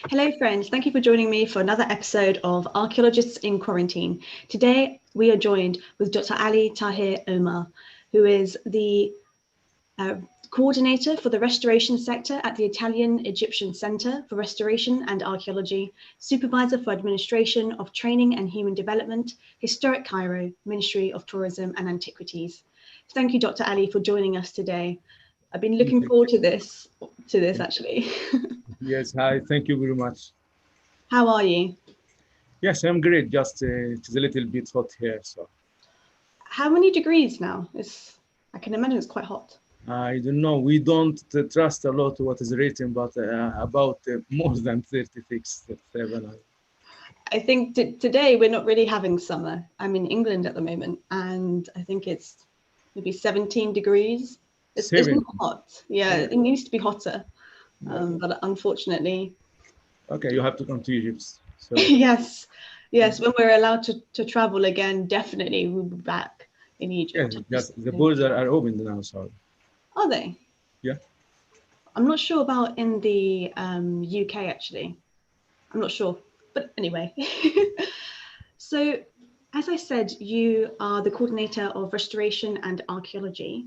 Hello friends, thank you for joining me for another episode of Archaeologists in Quarantine. Today we are joined with Dr.Aly, Taha, Omar, who is the coordinator for the restoration sector at the Italian Egyptian Center for Restoration and Archaeology, supervisor for administration of training and human development, Historic Cairo, Ministry of Tourism and Antiquities. Thank you, Dr. Aly, for joining us today. I've been looking forward to this actually. Yes, hi, thank you very much. How are you? Yes, I'm great, just it's a little bit hot here, so. How many degrees now? I can imagine it's quite hot. I don't know, we don't trust a lot what is written, but about more than 36, 37. I think today we're not really having summer. I'm in England at the moment, and I think it's maybe 17 degrees. It's not hot. Yeah, it needs to be hotter, but unfortunately. Okay, you have to come to Egypt. So. Yes, when we're allowed to travel again, definitely we'll be back in Egypt. Yeah, just the borders are open now, so. Are they? Yeah. I'm not sure about in the UK actually. I'm not sure, but anyway. So, as I said, you are the coordinator of restoration and archaeology.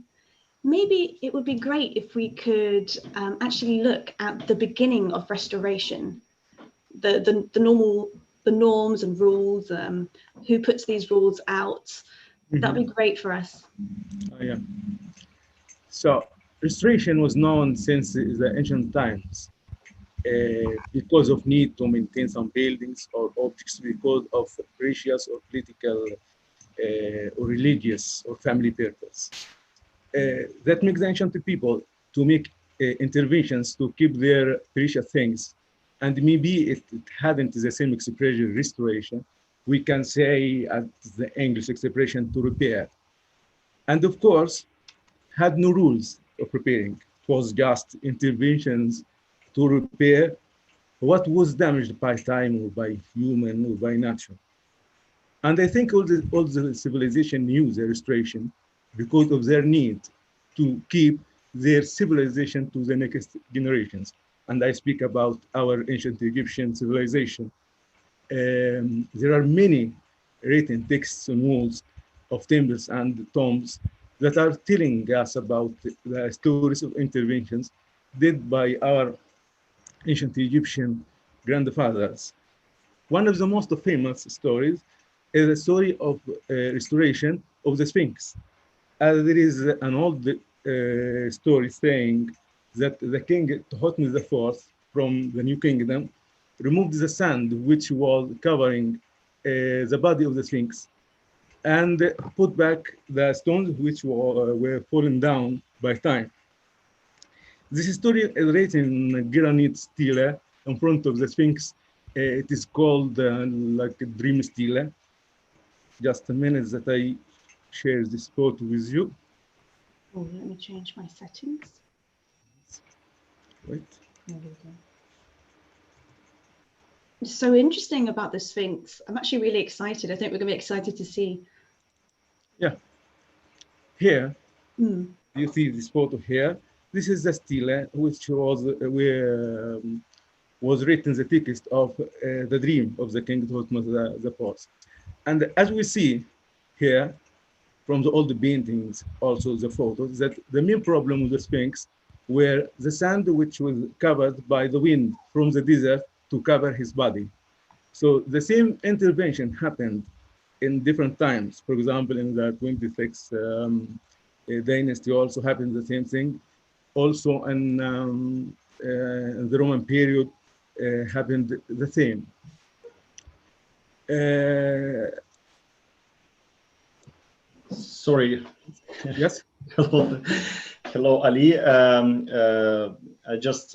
Maybe it would be great if we could actually look at the beginning of restoration, the norms and rules, who puts these rules out. That would be great for us. Yeah. So restoration was known since the ancient times because of need to maintain some buildings or objects because of precious or political or religious or family purpose. That makes the ancient people to make interventions to keep their precious things. And maybe it hadn't the same expression, restoration. We can say, as the English expression, to repair. And of course, had no rules of repairing. It was just interventions to repair what was damaged by time or by human or by nature. And I think all the civilization knew the restoration because of their need to keep their civilization to the next generations. And I speak about our ancient Egyptian civilization. There are many written texts on walls of temples and tombs that are telling us about the stories of interventions did by our ancient Egyptian grandfathers. One of the most famous stories is the story of restoration of the Sphinx. There is an old story saying that the king Thutmose IV from the New Kingdom removed the sand which was covering the body of the Sphinx and put back the stones which were fallen down by time. This story is written in granite stele in front of the Sphinx. It is called like a dream stele. Just a minute that I share this photo with you. Oh, let me change my settings. Wait. There we go. It's so interesting about the Sphinx. I'm actually really excited. I think we're going to be excited to see. Yeah. Here, you see this photo here. This is the stele which was written the text of the dream of the king Thutmose IV. And as we see here, from the old paintings, also the photos, that the main problem with the Sphinx were the sand which was covered by the wind from the desert to cover his body. So the same intervention happened in different times. For example, in the 26th dynasty also happened the same thing. Also in the Roman period happened the same. Sorry. Yes. Hello, Ali. I just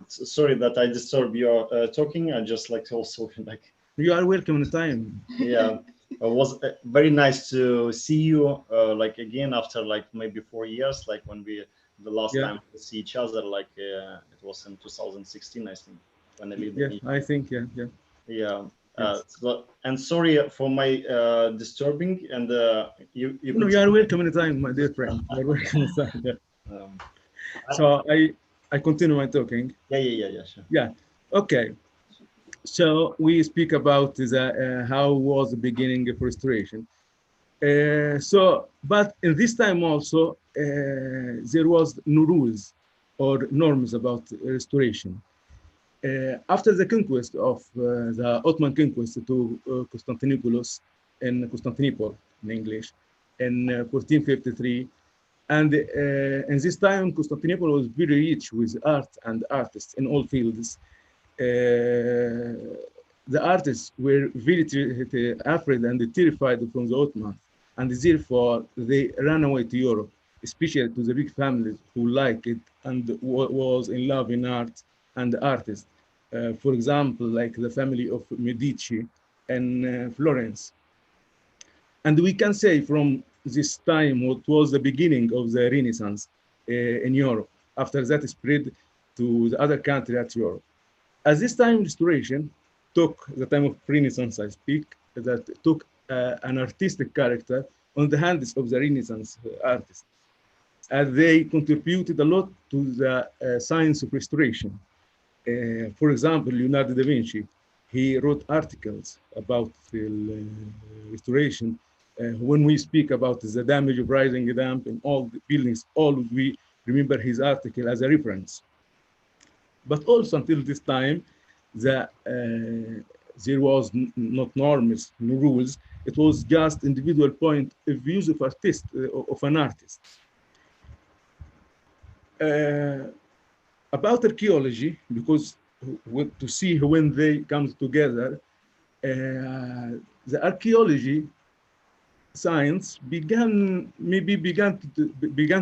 sorry that I disturb your talking. I just like to also like. You are welcome anytime. Yeah, it was very nice to see you like again after like maybe 4 years, like when we the last time we see each other, like it was in 2016, I think, when I lived. Yeah, I think yeah. Yeah. So, and sorry for my disturbing and you. No, you are welcome anytime, my dear friend. You are welcome anytime. Yeah. So I continue my talking. Yeah, sure. Yeah. Okay. So we speak about how was the beginning of restoration. But in this time also, there was no rules or norms about restoration. After the conquest of the Ottoman conquest to Constantinople in Constantinople in English in 1453, and in this time Constantinople was very rich with art and artists in all fields. The artists were very afraid and terrified from the Ottomans, and therefore they ran away to Europe, especially to the big families who liked it and was in love in art and artists. For example, like the family of Medici in Florence. And we can say from this time what was the beginning of the Renaissance in Europe. After that, it spread to the other countries at Europe. At this time, restoration took the time of Renaissance, I speak, that took an artistic character on the hands of the Renaissance artists. And they contributed a lot to the science of restoration. For example, Leonardo da Vinci, he wrote articles about restoration. When we speak about the damage of rising damp in all the buildings, all we remember his article as a reference. But also until this time, there was not norms, no rules. It was just individual point of views of of an artist. About archaeology, because to see when they come together, the archaeology science began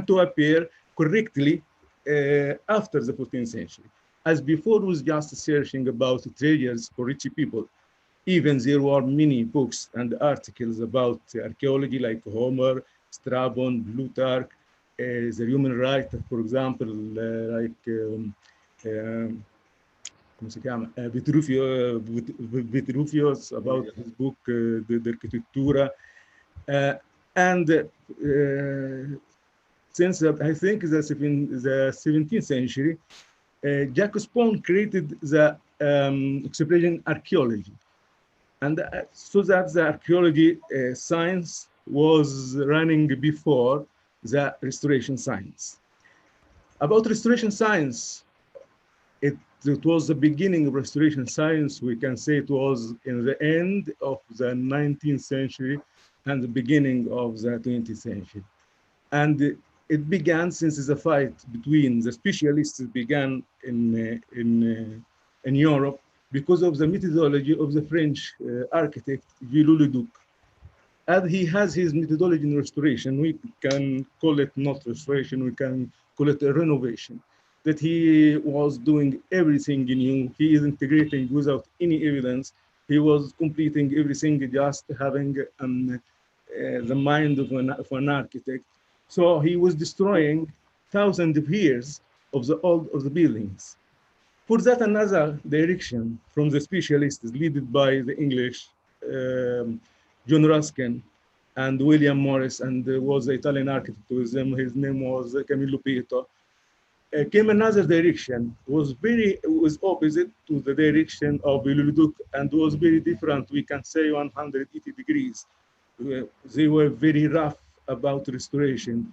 to appear correctly after the 14th century. As before was just searching about treasures for rich people. Even there were many books and articles about archaeology like Homer, Strabon, Plutarch, the human rights, for example, like Vitruvius about his book, the Architectura. And since I think the 17th century, Jacques Spon created the expression archaeology. And so that the archaeology science was running before the restoration science. About restoration science, it was the beginning of restoration science. We can say it was in the end of the 19th century and the beginning of the 20th century. And it began since the fight between the specialists began in Europe because of the methodology of the French architect Viollet-le-Duc. And he has his methodology in restoration. We can call it not restoration, we can call it a renovation. That he was doing everything new. He is integrating without any evidence. He was completing everything, just having the mind of an architect. So he was destroying thousands of years of the buildings. For that, another direction from the specialists led by the English, John Ruskin and William Morris, and there was the Italian architect with them. His name was Camillo Pietro. Came another direction, was opposite to the direction of Viollet-le-Duc and was very different. We can say 180 degrees. They were very rough about restoration.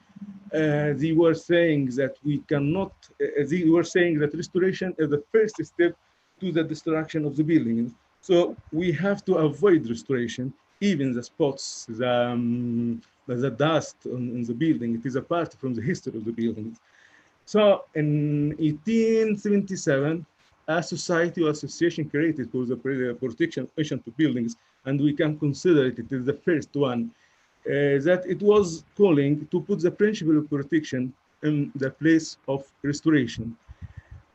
They were saying that we cannot, they were saying that restoration is the first step to the destruction of the buildings. So we have to avoid restoration, even the spots, the dust on the building. It is apart from the history of the buildings. So in 1877, a society or association created for the protection of ancient buildings, and we can consider it is the first one, that it was calling to put the principle of protection in the place of restoration.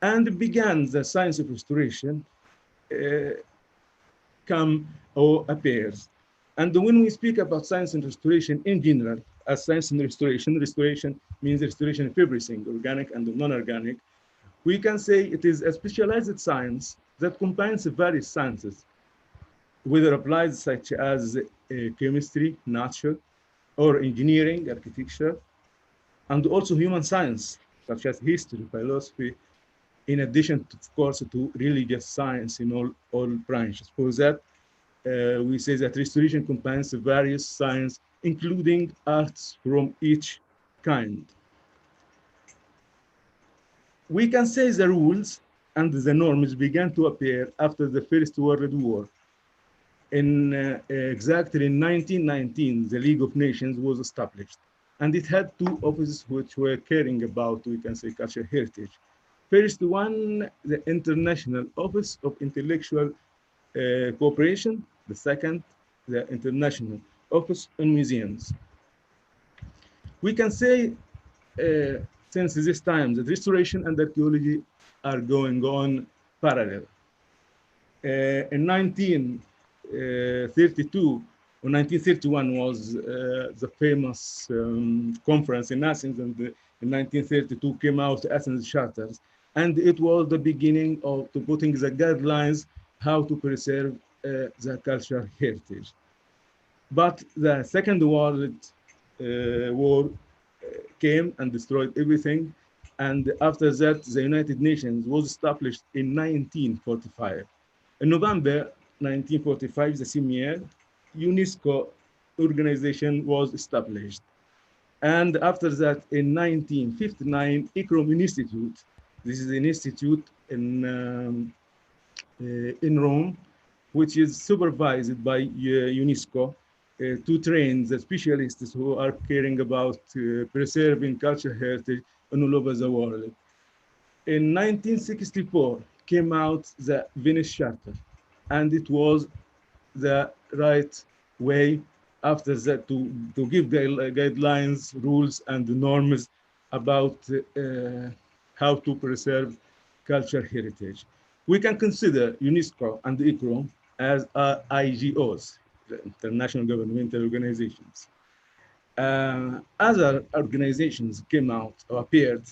And began the science of restoration appears. And when we speak about science and restoration in general, as science and restoration means restoration of everything, organic and non-organic. We can say it is a specialized science that combines various sciences, whether applied such as chemistry, nature, or engineering, architecture, and also human science, such as history, philosophy, in addition, of course, to religious science in all branches. For that, we say that restoration combines various science, including arts from each kind. We can say the rules and the norms began to appear after the First World War. Exactly in 1919, the League of Nations was established, and it had two offices which were caring about, we can say, cultural heritage. First one, the International Office of Intellectual Cooperation. The second, the International Office on Museums. We can say, since this time, that restoration and archaeology are going on parallel. In 1932 or 1931 was the famous conference in Athens, and in 1932 came out Athens Charters, and it was the beginning of putting the guidelines how to preserve the cultural heritage. But the Second World War came and destroyed everything, and after that, the United Nations was established in 1945. In November 1945, the same year, UNESCO organization was established. And after that, in 1959, ICROM Institute, this is an institute in Rome, which is supervised by UNESCO to train the specialists who are caring about preserving cultural heritage all over the world. In 1964 came out the Venice Charter, and it was the right way after that to give guidelines, rules, and norms about how to preserve cultural heritage. We can consider UNESCO and ICROM as IGOs, the International Governmental Organizations. Other organizations came out or appeared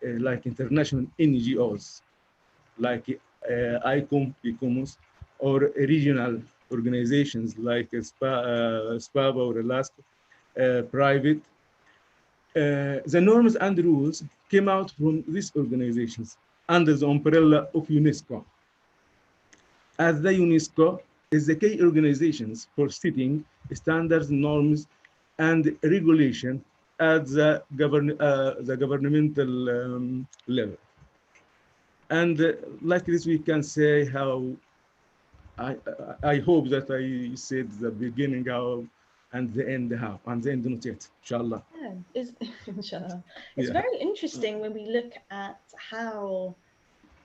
like international NGOs, like ICOMOS, or regional organizations like SPAVA or Alaska, private. The norms and rules came out from these organizations under the umbrella of UNESCO. As the UNESCO is the key organizations for setting standards, norms, and regulation at the governmental level. And like this, we can say how I hope that I said the beginning how and the end how, and the end not yet, inshallah. Yeah, inshallah. It's Yeah. very interesting when we look at how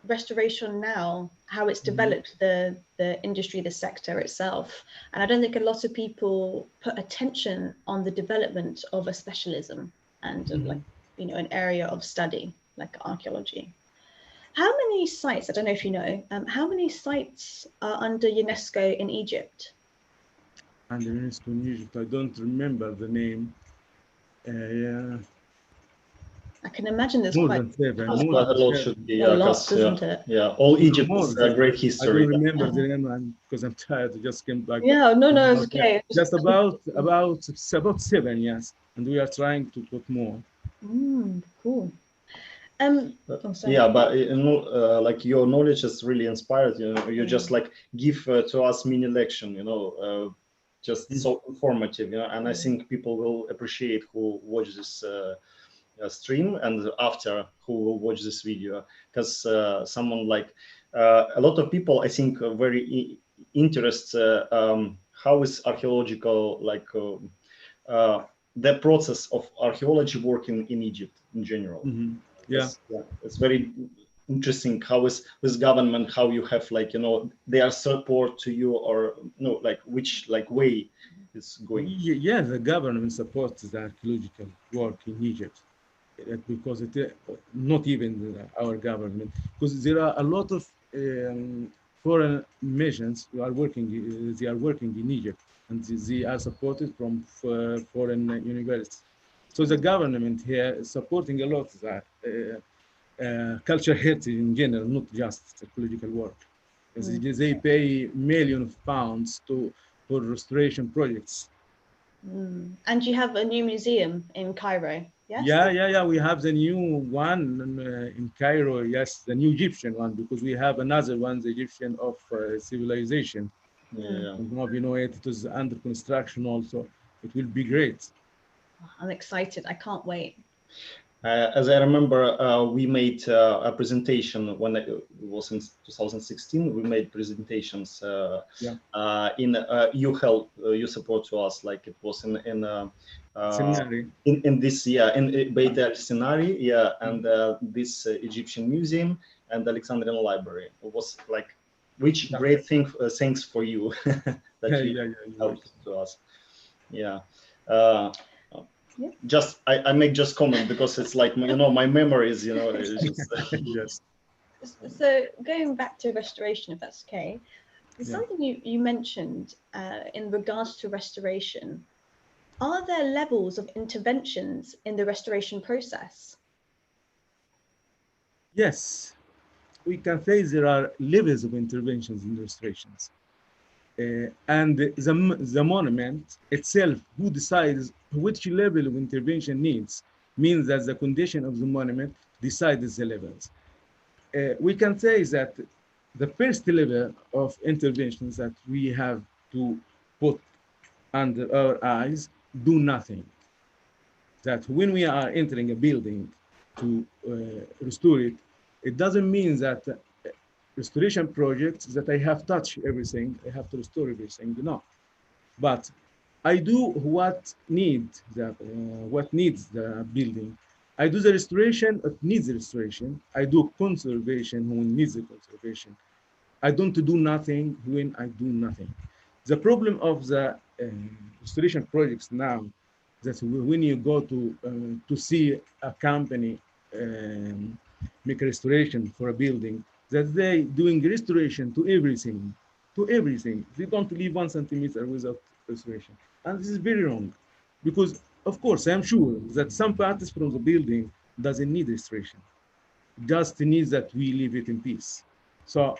restoration now, how it's developed the industry, the sector itself. And I don't think a lot of people put attention on the development of a specialism and like, you know, an area of study like archaeology. How many sites, I don't know if you know, how many sites are under UNESCO in Egypt? Under UNESCO in Egypt, I don't remember the name. Yeah. I can imagine there's More quite than seven. Quite More a than lot seven. should be, a lot, because isn't it? yeah, all Egypt More is a great I history. don't remember the name because I'm tired. I just came back. Yeah, no, it's okay. Just about 7, yes. And we are trying to put more. Cool. Sorry. Yeah, but you know, like your knowledge is really inspired. You know, you just like give to us mini lecture. You know, just so informative. You know, and I think people will appreciate who watch this stream and after who will watch this video, because someone like a lot of people, I think, are very interested how is archaeological like the process of archaeology working in Egypt in general. Yeah, it's very interesting how is with government, how you have like, you know, their support to you, or no, like which like way it's going. Yeah, the government supports the archaeological work in Egypt because it not even our government, because there are a lot of foreign missions who are working. They are working in Egypt, and they are supported from foreign universities. So the government here is supporting a lot of that cultural heritage in general, not just archaeological work. They pay millions of pounds for restoration projects. And you have a new museum in Cairo. Yes. Yeah. We have the new one in Cairo. Yes, the new Egyptian one, because we have another one, the Egyptian of civilization. Yeah. I don't know if you know it. It is under construction also. It will be great. I'm excited. I can't wait. As I remember, we made a presentation when it was in 2016. We made presentations Yeah. in you help you support to us, like it was Seminary. in this in Beit El Sinai, and this Egyptian museum and Alexandrian library. It was like which Yeah. great thing thanks for you that you Yeah. helped to us. Yeah. Uh, Yeah. just I make just comment because it's like my memory is it's just Yes. So going back to restoration, if that's okay, there's Yeah. something you mentioned in regards to restoration. Are there levels of interventions in the restoration process? Yes. We can say there are levels of interventions in restorations. And the monument itself, who decides which level of intervention needs, means that the condition of the monument decides the levels. We can say that the first level of interventions that we have to put under our eyes do nothing. That when we are entering a building to restore it, it doesn't mean that restoration projects that I have touched everything, I have to restore everything. No, but I do what needs the building. I do the restoration that needs the restoration. I do conservation when needs the conservation. I don't do nothing when I do nothing. The problem of the restoration projects now, that when you go to see a company make a restoration for a building, that they doing restoration to everything, to everything. They don't leave 1 centimeter without restoration, and this is very wrong, because of course I'm sure that some parts from the building doesn't need restoration, just needs that we leave it in peace. So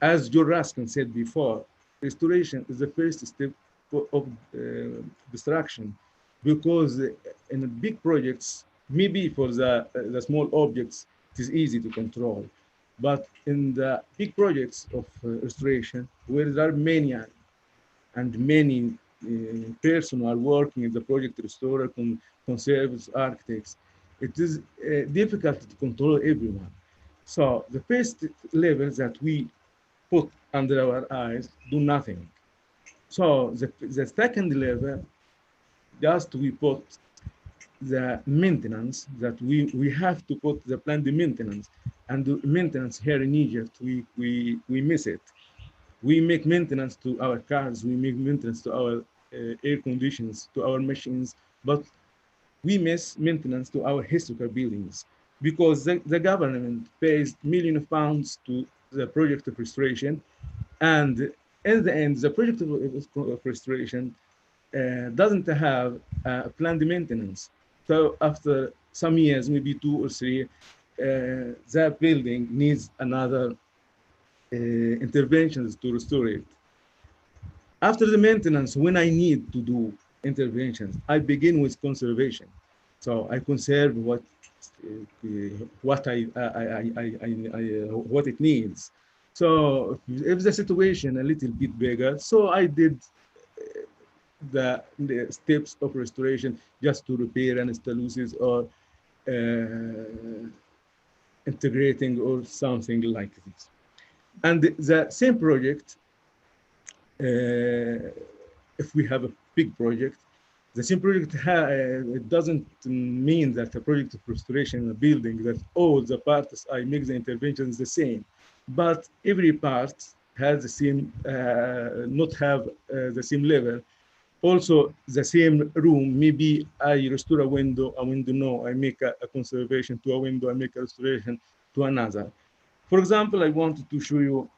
as Joe Raskin said before, restoration is the first step of destruction, because in big projects, maybe for the small objects, it is easy to control. But in the big projects of restoration, where there are many and many persons are working in the project restorer, conservators, architects, it is difficult to control everyone. So the first level that we put under our eyes do nothing. So the second level, just we put the maintenance, that we have to put the planned maintenance. And the maintenance here in Egypt, we miss it. We make maintenance to our cars, we make maintenance to our air conditions, to our machines, but we miss maintenance to our historical buildings, because the government pays millions of pounds to the project of restoration, and in the end, the project of restoration doesn't have planned maintenance. So after some years, maybe 2 or 3, that building needs another interventions to restore it. After the maintenance, when I need to do interventions, I begin with conservation. So I conserve what it needs. So if the situation a little bit bigger, so I did the steps of restoration just to repair anastomosis or integrating or something like this. And the same project, if we have a big project, the same project it doesn't mean that a project of restoration in a building that all the parts I make the interventions the same, but every part has the same, not have the same level. Also, the same room, maybe I restore a window no, I make a conservation to a window, I make a restoration to another. For example, I wanted to show you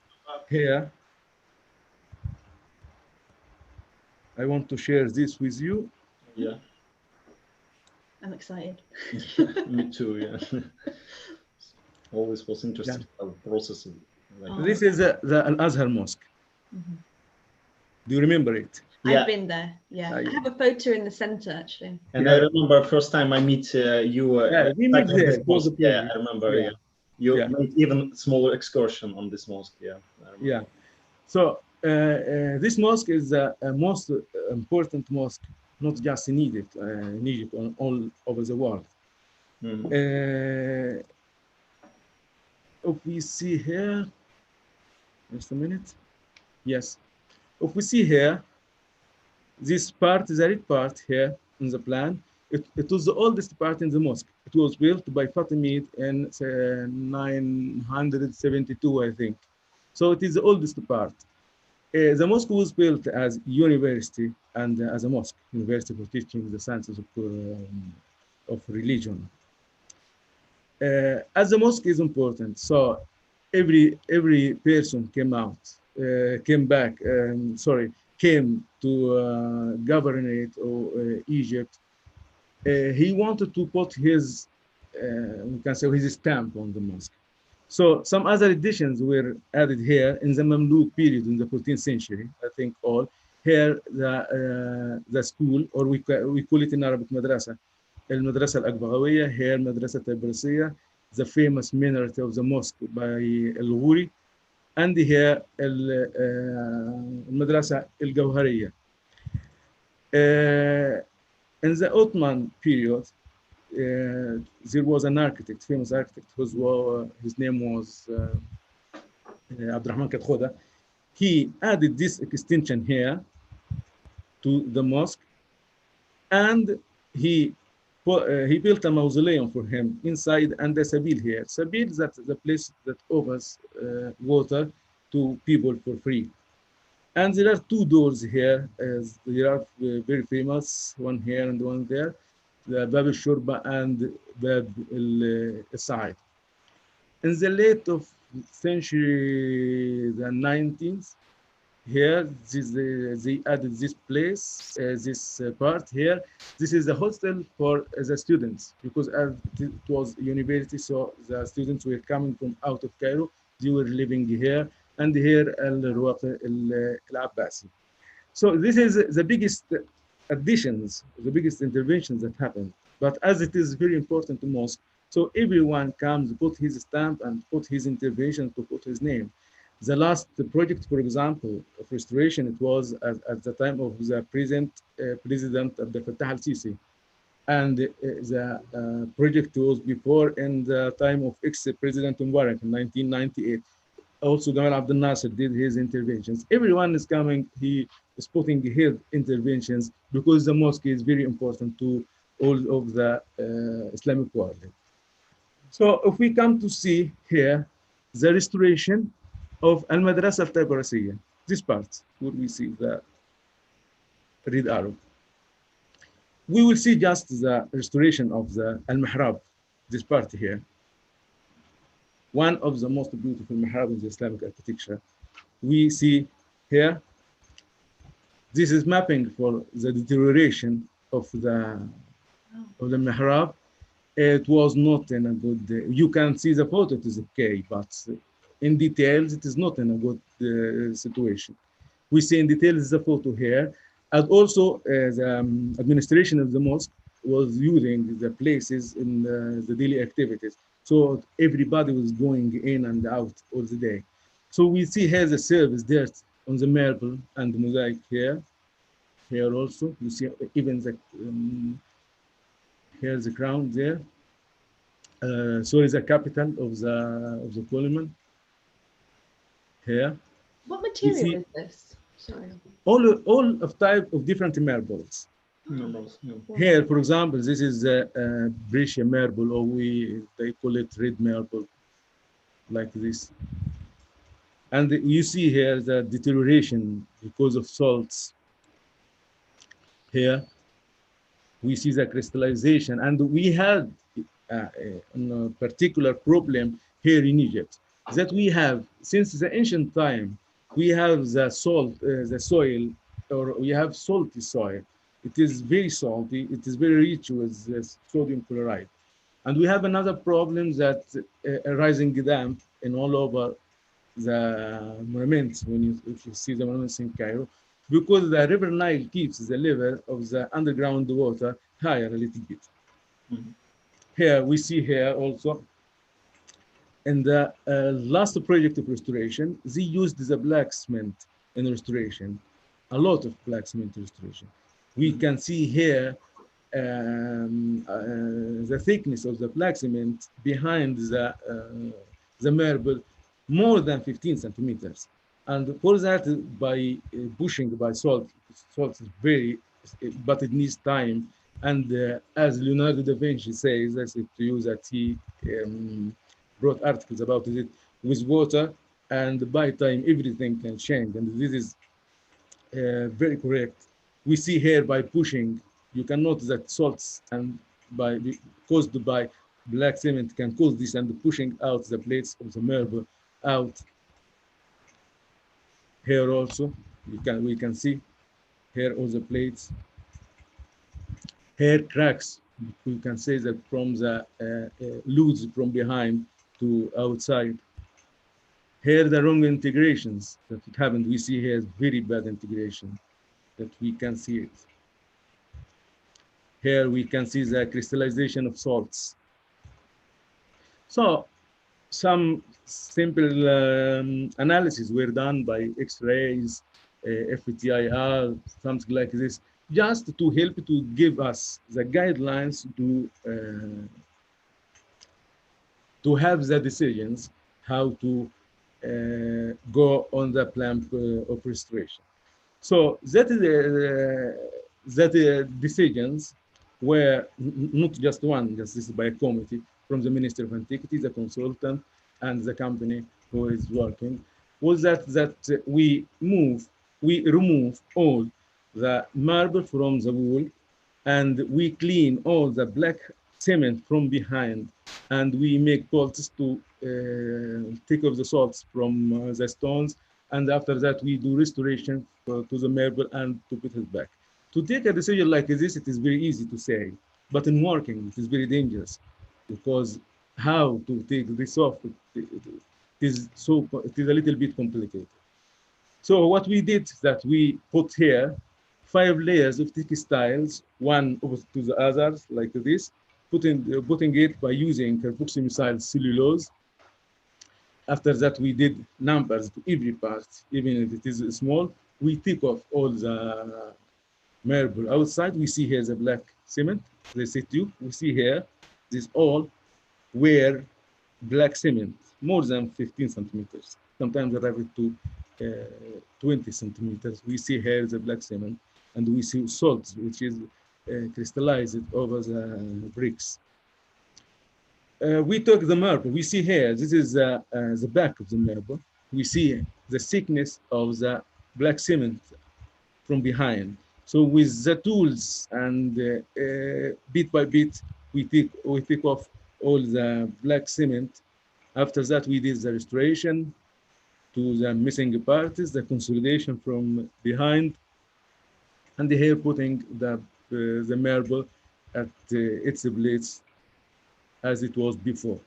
here. I want to share this with you. yeah. I'm excited. Me too. Yeah. Always was Yeah. interested in the process. Like Oh. This is the Al-Azhar Mosque. Mhm. Do you remember it? I've been there. Yeah, I have a photo in the center actually. And I remember first time I meet you. We met there. It was a yeah, pleasure. I remember. Yeah. You made even smaller excursion on this mosque. Yeah. Yeah. So this mosque is the most important mosque, not just in Egypt, all over the world. If we see here, just a minute. Yes. If we see here, this part, the red part here in the plan, it was the oldest part in the mosque. It was built by Fatimid in 972, I think. So it is the oldest part. The mosque was built as university and as a mosque, university for teaching the sciences of religion. As the mosque is important, so every person came to govern it or Egypt. He wanted to put his, we can say, his stamp on the mosque. So some other additions were added here in the Mamluk period in the 14th century, I think all. Here, the school, or we call it in Arabic madrasa, المدرسة الأكبغوية, here مدرسة البرسية, the famous minaret of the mosque by الغوري, and here المدرسة الجوهرية. In the Ottoman period, there was an architect, famous architect, his name was Abdurrahman Kadkhoda. He added this extension here to the mosque, and he built a mausoleum for him inside, and a sabil here. Sabil is the place that offers water to people for free. And there are two doors here, as they are very famous, one here and one there, the Bab al-Shurba and Bab al-Sa'id. In the late of century, the 19th, here, they added this place, this part here. This is a hostel for the students, because it was university, so the students were coming from out of Cairo. They were living here, and here al-Abbasi. So this is the biggest additions, the biggest interventions that happened. But as it is very important to mosque, so everyone comes, put his stamp and put his intervention, to put his name. The last project, for example, of restoration, it was at the time of the present President Abdel Fattah al-Sisi. And the project was before in the time of ex-President Mubarak in 1998. Also, Gamal Abdel Nasser did his interventions. Everyone is coming, he is putting his interventions, because the mosque is very important to all of the Islamic world. So if we come to see here, the restoration of Al-Madrasa al-Tabarasiyya, this part, where we see the red arrow. We will see just the restoration of the Al-Mihrab, this part here. One of the most beautiful mihrab in the Islamic architecture. We see here, this is mapping for the deterioration of the mihrab. It was not in a good, you can see the photo, it is okay, but in details, it is not in a good situation. We see in details the photo here, and also the administration of the mosque was using the places in the daily activities. So everybody was going in and out all the day. So we see here the service there on the marble and the mosaic here. Here also, you see even the, here's the crown there. Sorry, the capital of the column. Here. What material is this? Sorry. All of type of different marbles. Here, for example, this is a Brescia marble, or they call it red marble, like this. And you see here the deterioration because of salts. Here, we see the crystallization, and we had a particular problem here in Egypt, that we have, since the ancient time, we have the salt, the soil, or we have salty soil. It is very salty. It is very rich with sodium chloride. And we have another problem, that rising damp in all over the monuments. If you see the monuments in Cairo, because the river Nile keeps the level of the underground water higher a little bit. Here we see here also in the last project of restoration, they used the black cement in restoration, a lot of black cement restoration. We can see here the thickness of the black cement behind the marble more than 15 centimeters. And for that, by pushing by salt is very, but it needs time. And as Leonardo da Vinci says, I said to you that he wrote articles about it with water, and by time everything can change. And this is very correct. We see here by pushing, you can notice that salts and caused by black cement can cause this, and pushing out the plates of the marble out. Here also, we can see here all the plates. Here cracks, we can say that from the ludes from behind to outside. Here the wrong integrations that happened. We see here very bad integration that we can see it. Here we can see the crystallization of salts. So some simple analysis were done by X-rays, FTIR, something like this, just to help to give us the guidelines to have the decisions how to go on the plan of restoration. So that decisions were not just one, just this is by a committee from the Minister of Antiquity, the consultant, and the company who is working, was that we remove all the marble from the wall, and we clean all the black cement from behind, and we make bolts to take off the salts from the stones, and after that we do restoration to the marble and to put it back. To take a decision like this, it is very easy to say, but in working, it is very dangerous, because how to take this off, it is a little bit complicated. So what we did is that we put here 5 layers of textiles, one opposite to the others, like this, putting it by using carboxymethyl cellulose. After that, we did numbers to every part, even if it is small. We take off all the marble outside. We see here the black cement, the situ. We see here, this all were black cement, more than 15 centimeters. Sometimes arrive to 20 centimeters. We see here the black cement, and we see salts, which is crystallized over the bricks. We took the marble. We see here, this is the back of the marble. We see the thickness of the black cement from behind. So with the tools and bit by bit, we take off all the black cement. After that, we did the restoration to the missing parts, the consolidation from behind, and here putting the marble at its place as it was before.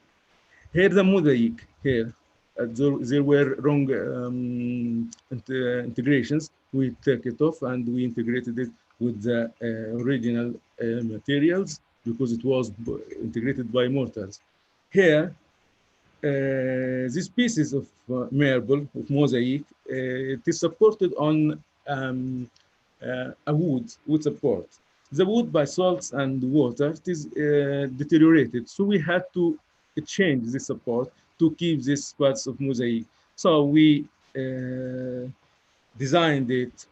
Here the mosaic here, there were wrong integrations. We took it off and we integrated it with the original materials, because it was integrated by mortars. Here, these pieces of marble, of mosaic, it is supported on a wood support. The wood by salts and water, it is deteriorated. So we had to change the support to keep these parts of mosaic. So we designed it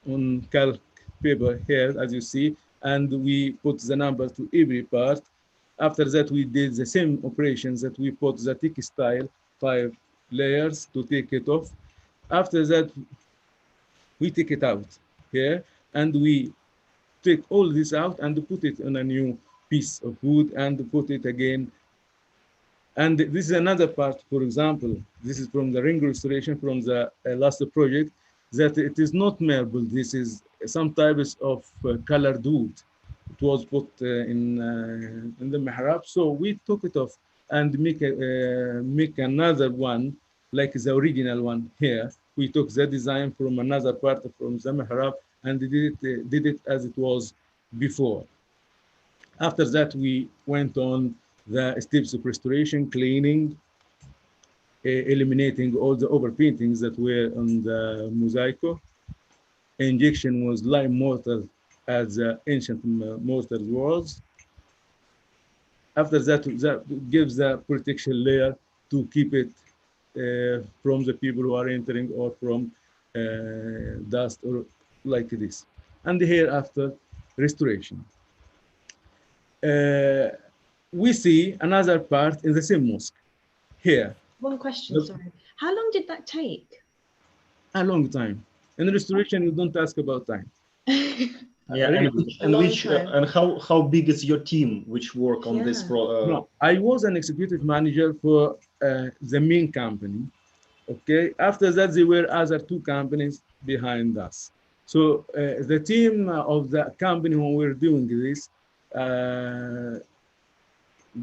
on calc paper here, as you see, and we put the number to every part. After that, we did the same operations that we put the textile 5 layers to take it off. After that, we take it out here, and we take all this out and put it on a new piece of wood and put it again. And this is another part, for example, this is from the ring restoration from the last project, that it is not marble, this is some types of colored wood. It was put in the mihrab, so we took it off and make another one, like the original one here, we took the design from another part from the mihrab and did it as it was before. After that, we went on the steps of restoration, cleaning, eliminating all the overpaintings that were on the mosaico. Injection was lime mortar as the ancient mortar was. After that, that gives the protection layer to keep it from the people who are entering or from dust or like this. And here after restoration. We see another part in the same mosque here. One question, sorry. How long did that take? A long time. In restoration, you don't ask about time. Yeah, and how big is your team which work on this No, I was an executive manager for the main company. Okay, after that there were other two companies behind us. So the team of the company when we're doing this,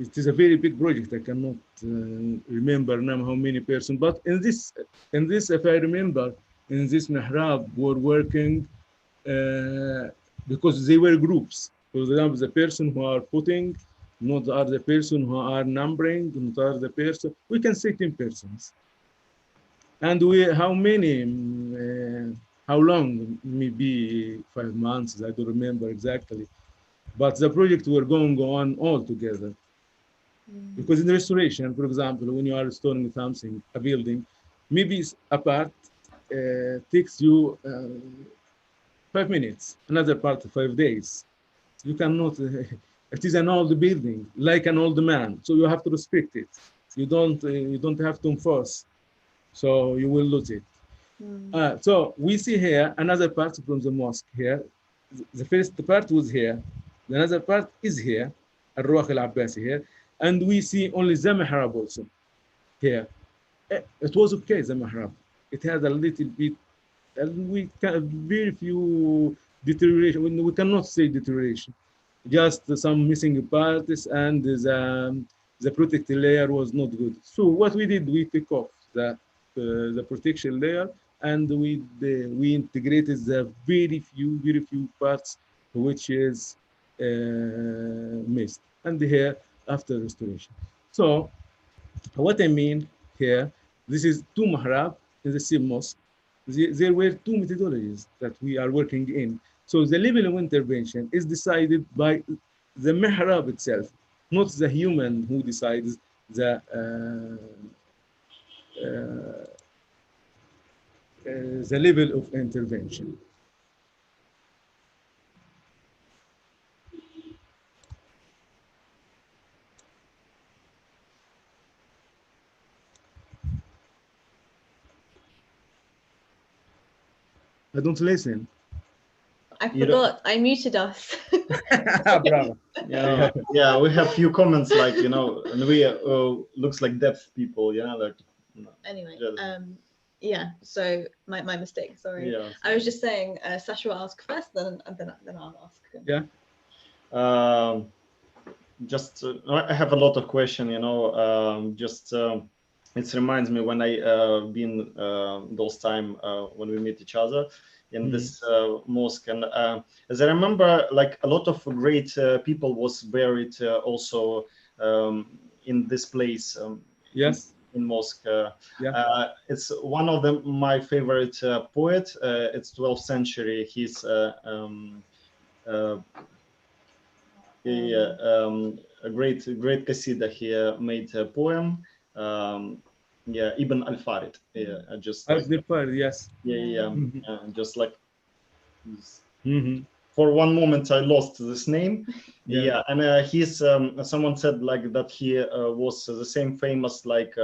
it is a very big project. I cannot remember now how many persons, but in this, if I remember, in this mihrab were working because they were groups. For example, the person who are putting, not are the person who are numbering, not are the person. We can say 10 persons. And how many, how long? Maybe 5 months. I don't remember exactly. But the project were going on all together. Because in restoration, for example, when you are restoring something, a building, maybe a part takes you 5 minutes, another part 5 days. You cannot, it is an old building, like an old man, so you have to respect it. You don't have to enforce, so you will lose it. So we see here another part from the mosque here. The first part was here, the another part is here, Al-Ruwaq Al-Abbasi here, and we see only the mihrab also here. It was okay, the mihrab. It had a little bit, we can very few deterioration. We cannot say deterioration, just some missing parts, and the protective layer was not good. So what we did, we took off the protection layer, and we integrated the very few parts which is missed, and here after restoration. So what I mean here, this is two mihrab in the same mosque. There were two methodologies that we are working in. So the level of intervention is decided by the mihrab itself, not the human who decides the level of intervention. I don't listen. I forgot. I muted us. Bravo. Yeah, we have few comments like, you know, and we looks like deaf people, you know, like. Anyway, yeah. So my mistake. Sorry. Yeah. I was just saying, Sasha will ask first, then I'll ask. Yeah. Just I have a lot of questions, you know. It reminds me when I been those time when we meet each other in this mosque, and as I remember, like a lot of great people was buried also in this place. Yes. In mosque. Yeah. It's one of my favorite poet. It's 12th century. He's a great Qasida. He made a poem. Yeah, Ibn al-Farid. Yeah, just like, yes. Yeah. Just like for one moment I lost this name. Yeah, and he's someone said like that he was the same famous like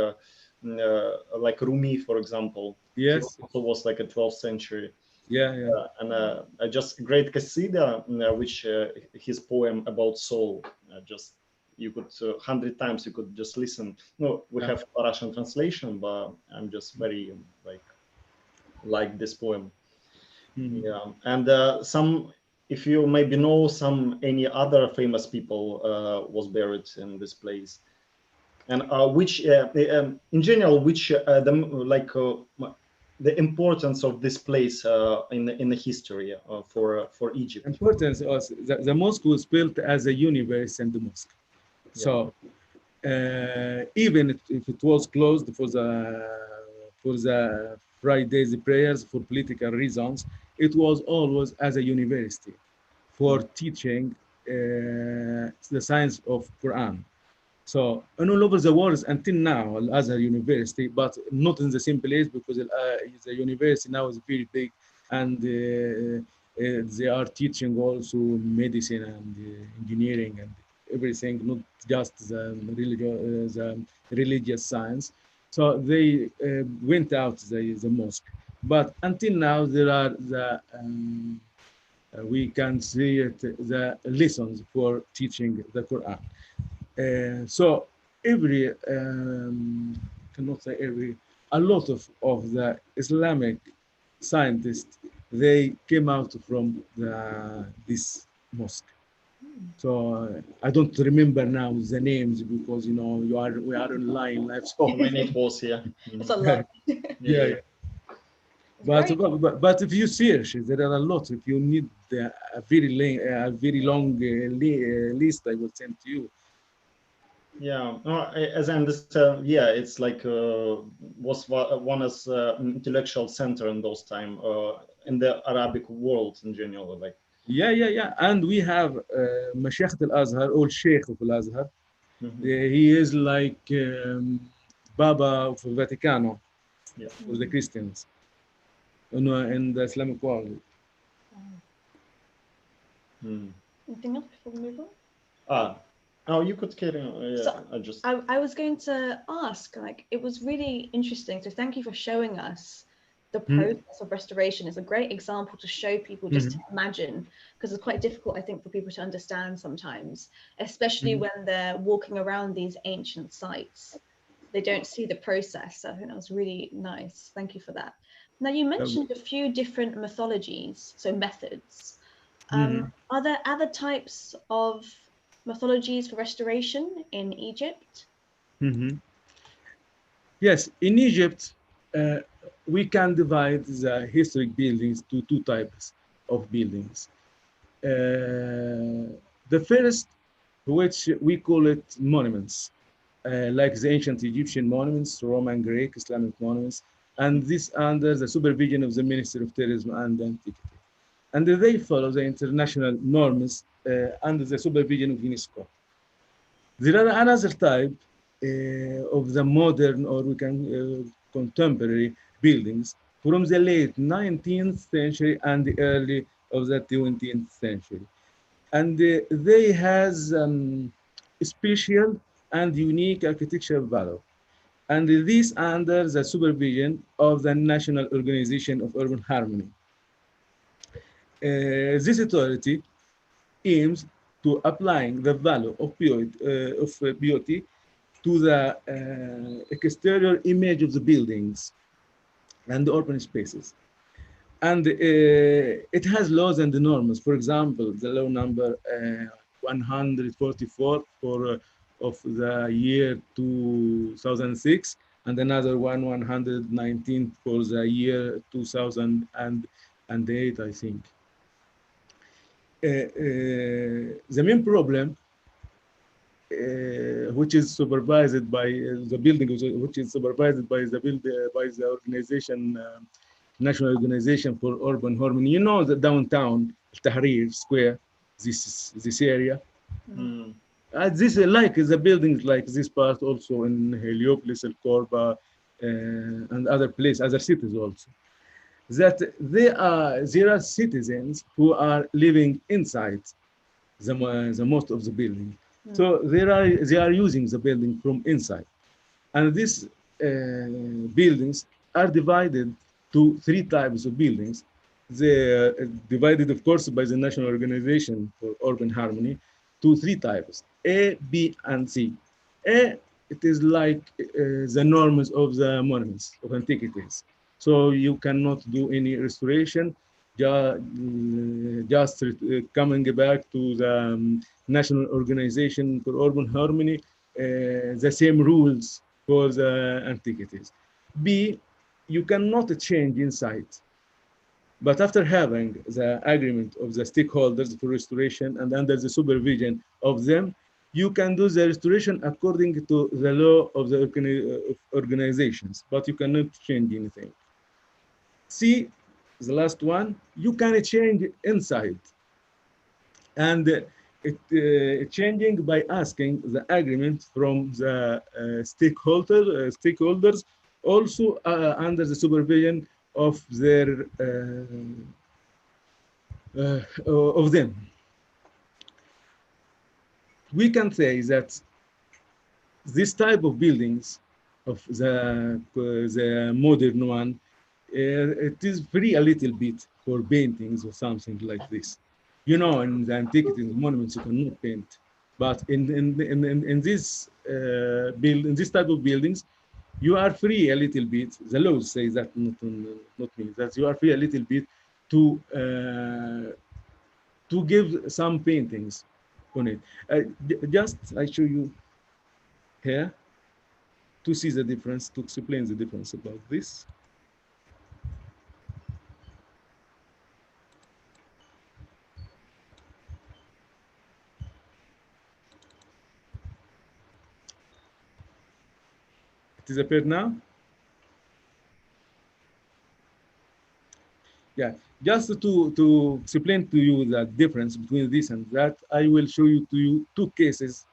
Rumi, for example. Yes. He also was like a 12th century. Yeah. And just great Qasida, which his poem about soul. Just you could 100 times you could just listen. No, we have a Russian translation, but I'm just very like this poem. Yeah, and some, if you maybe know any other famous people was buried in this place, and which in general, which the importance of this place in the history for Egypt. Importance was the mosque was built as a university and the mosque. So even if it was closed for the Friday's prayers for political reasons, it was always as a university for teaching the science of Quran. So, and all over the world until now, Al-Azhar University, but not in the same place because the university now is very big, and they are teaching also medicine and engineering and everything, not just the religious science. So they went out the mosque. But until now, there are we can see it, the lessons for teaching the Quran. So every, cannot say every, a lot of the Islamic scientists, they came out from this mosque. So I don't remember now the names because we are online live. So many it was here. It's a lot. Yeah. But if you search, there are a lot. If you need a very long list, I will send to you. Yeah, as I understand, yeah, it's like was one as intellectual center in those time in the Arabic world in general, like. Yeah. And we have Mashaykh al-Azhar, or Sheikh of al-Azhar. He is like Baba of Vaticano for the Christians in the Islamic world. Anything else before we move on? Oh, you could carry on. Yeah, so I was going to ask, like, it was really interesting. So thank you for showing us the process of restoration. It's a great example to show people just to imagine, because it's quite difficult, I think, for people to understand sometimes, especially when they're walking around these ancient sites. They don't see the process. So I think that was really nice. Thank you for that. Now, you mentioned a few different methodologies, so methods. Are there other types of methodologies for restoration in Egypt? Yes, in Egypt, we can divide the historic buildings to two types of buildings. The first, which we call it monuments, like the ancient Egyptian monuments, Roman, Greek, Islamic monuments, and this under the supervision of the Ministry of Tourism and Antiquity. And they follow the international norms under the supervision of UNESCO. There are another type of the modern, or we can contemporary buildings from the late 19th century and the early of the 20th century. And they has special and unique architectural value. And this under the supervision of the National Organization of Urban Harmony. This authority aims to applying the value of beauty to the exterior image of the buildings and the urban spaces. And it has laws and norms. For example, the law number 144 of the year 2006, and another 119 for the year 2008, I think. The main problem, which is supervised by the building, which is supervised by the organization, National Organization for Urban Harmony. You know the downtown Tahrir Square, this area. This like the buildings like this part also in Heliopolis, El Corba, and other places, other cities also. That there are citizens who are living inside the most of the building. So they are using the building from inside. And these buildings are divided to three types of buildings. They are divided, of course, by the National Organization for Urban Harmony to three types, A, B, and C. A, it is like the norms of the monuments, of antiquities. So you cannot do any restoration, just coming back to the National Organization for Urban Harmony, the same rules for the antiquities. B, you cannot change inside. But after having the agreement of the stakeholders for restoration and under the supervision of them, you can do the restoration according to the law of the organizations, but you cannot change anything. See, the last one, you can change inside. And changing by asking the agreement from the stakeholders, also under the supervision of their of them. We can say that this type of buildings of the modern one, it is free a little bit for paintings or something like this. You know, in the antiquity, in the monuments, you cannot paint. But in this in this type of buildings, you are free a little bit. The laws say that, not me, that you are free a little bit to give some paintings on it. Just I show you here to see the difference, to explain the difference about this. It is appeared now? Yeah, just to explain to you the difference between this and that, I will show you two cases,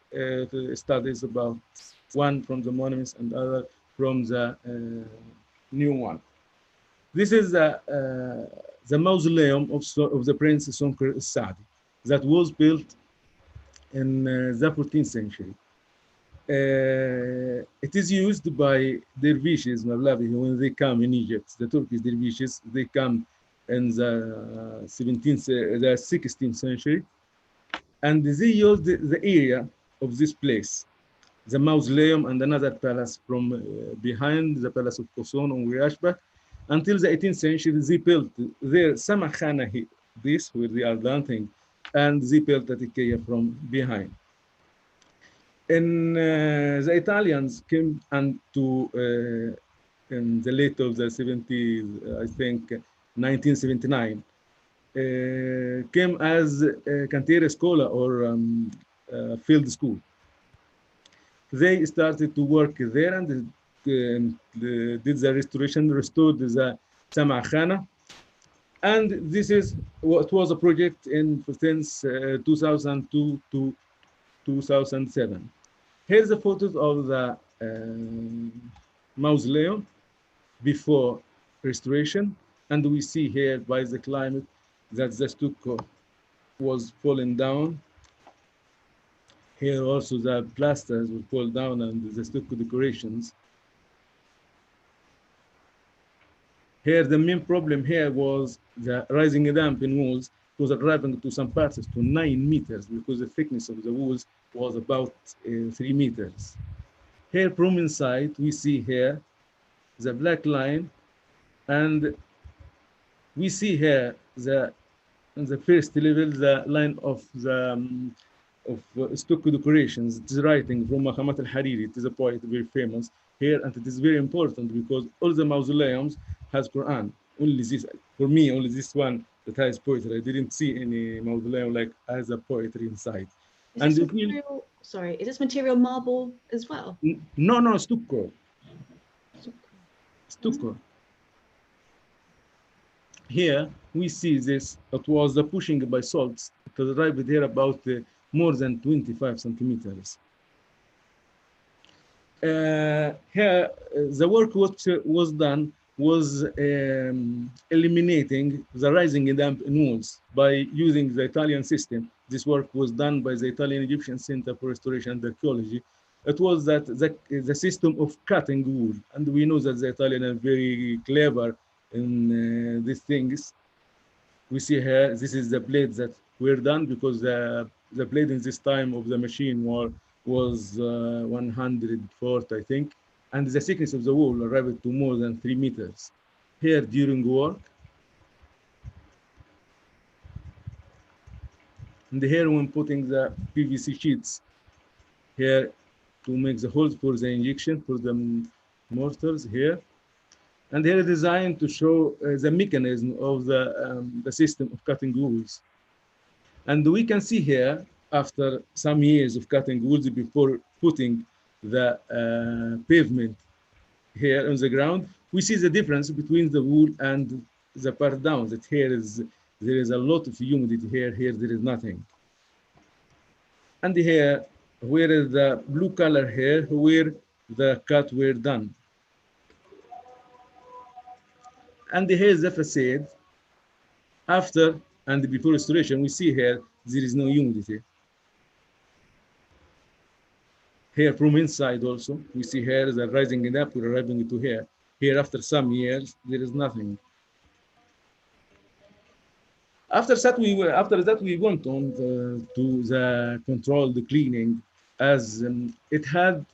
studies about one from the monuments and other from the new one. This is the mausoleum of the Prince Sonkar Saadi that was built in the 14th century. It is used by dervishes, when they come in Egypt. The Turkish dervishes, they come in the 16th century, and they used the area of this place, the mausoleum and another palace from behind the palace of Koson on Uyashbak. Until the 18th century, they built their Samakhana, this where they are dancing, and they built the Tikaya from behind. And the Italians came and in the late of the 70s, I think 1979, came as a cantiere scuola or field school. They started to work there and did the restoration, restored the Samakhana. And this is what was a project since 2002 to 2007. Here's the photos of the mausoleum before restoration. And we see here by the climate that the stucco was falling down. Here also the plasters will fall down and the stucco decorations. Here the main problem here was the rising damp in walls. It was arriving to some parts to 9 meters because the thickness of the walls was about 3 meters. Here from inside, we see here the black line, and we see here on the first level, the line of the stucco decorations. It is writing from Muhammad al-Hariri. It is a poet, very famous here, and it is very important because all the mausoleums has Quran. Only this, for me, only this one that has poetry. I didn't see any mausoleum like has a poetry inside. Is this material, sorry, is this material marble as well? No, stucco. Stucco. Here we see this. It was the pushing by salts. It arrived here about more than 25 centimeters. Here, the work was done was eliminating the rising damp in walls by using the Italian system. This work was done by the Italian Egyptian Center for Restoration and Archaeology. It was that the system of cutting wood, and we know that the Italians are very clever in these things. We see here, this is the blades that were done because the blade in this time of the machine was 140, I think. And the thickness of the wall arrived to more than 3 meters. Here during work, and here when putting the PVC sheets, here to make the holes for the injection for the mortars here. And here is designed to show the mechanism of the system of cutting wools. And we can see here, after some years of cutting wools before putting the pavement here on the ground, we see the difference between the wool and the part down. That here is there is a lot of humidity here. Here there is nothing. And here, where is the blue color here, where the cut were done. And here is the facade. After and before restoration, we see here there is no humidity. Here from inside also, we see here the rising it up, we're arriving to here. Here after some years, there is nothing. After that, we went on to the controlled cleaning, as it had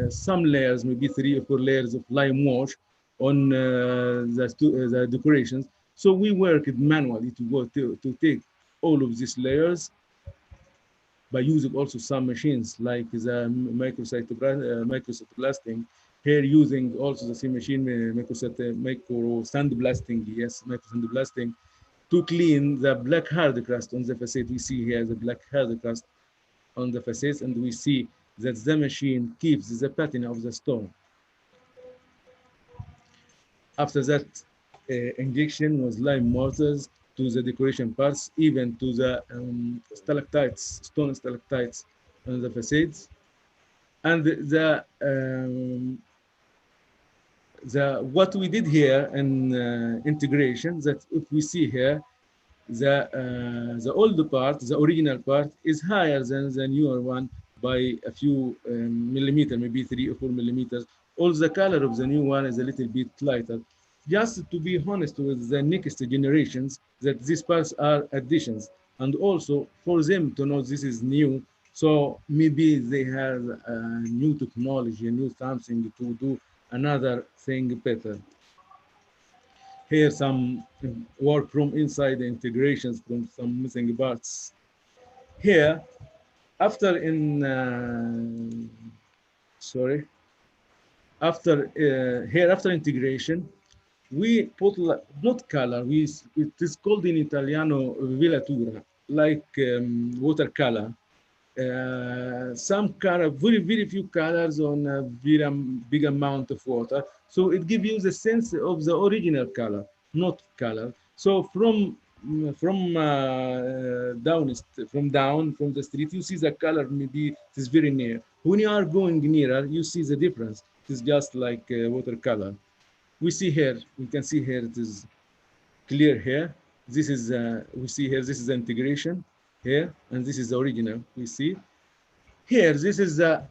some layers, maybe 3 or 4 layers of lime wash on the decorations. So we worked manually to take all of these layers by using also some machines like the microsandblasting. Here using also the same machine, micro sandblasting, yes, micro sandblasting, to clean the black hard crust on the facade. We see here the black hard crust on the facades, and we see that the machine keeps the patina of the stone. After that, injection was lime mortars to the decoration parts, even to the stalactites, stone stalactites on the facades. And what we did here in integration, that if we see here, the old part, the original part, is higher than the newer one by a few millimeters, maybe 3 or 4 millimeters. Also, the color of the new one is a little bit lighter. Just to be honest with the next generations, that these parts are additions, and also for them to know this is new. So maybe they have a new technology, a new something to do another thing better. Here some work from inside the integrations from some missing parts. Here, after after integration, we put not color. It is called in Italiano velatura, like watercolor. Some color, very few colors on a very big amount of water. So it gives you the sense of the original color, not color. So from down from the street, you see the color, maybe it is very near. When you are going nearer, you see the difference. It is just like watercolor. We see here, we can see here, it is clear here. This is, we see here, this is the integration here, and this is the original, we see. Here, this is the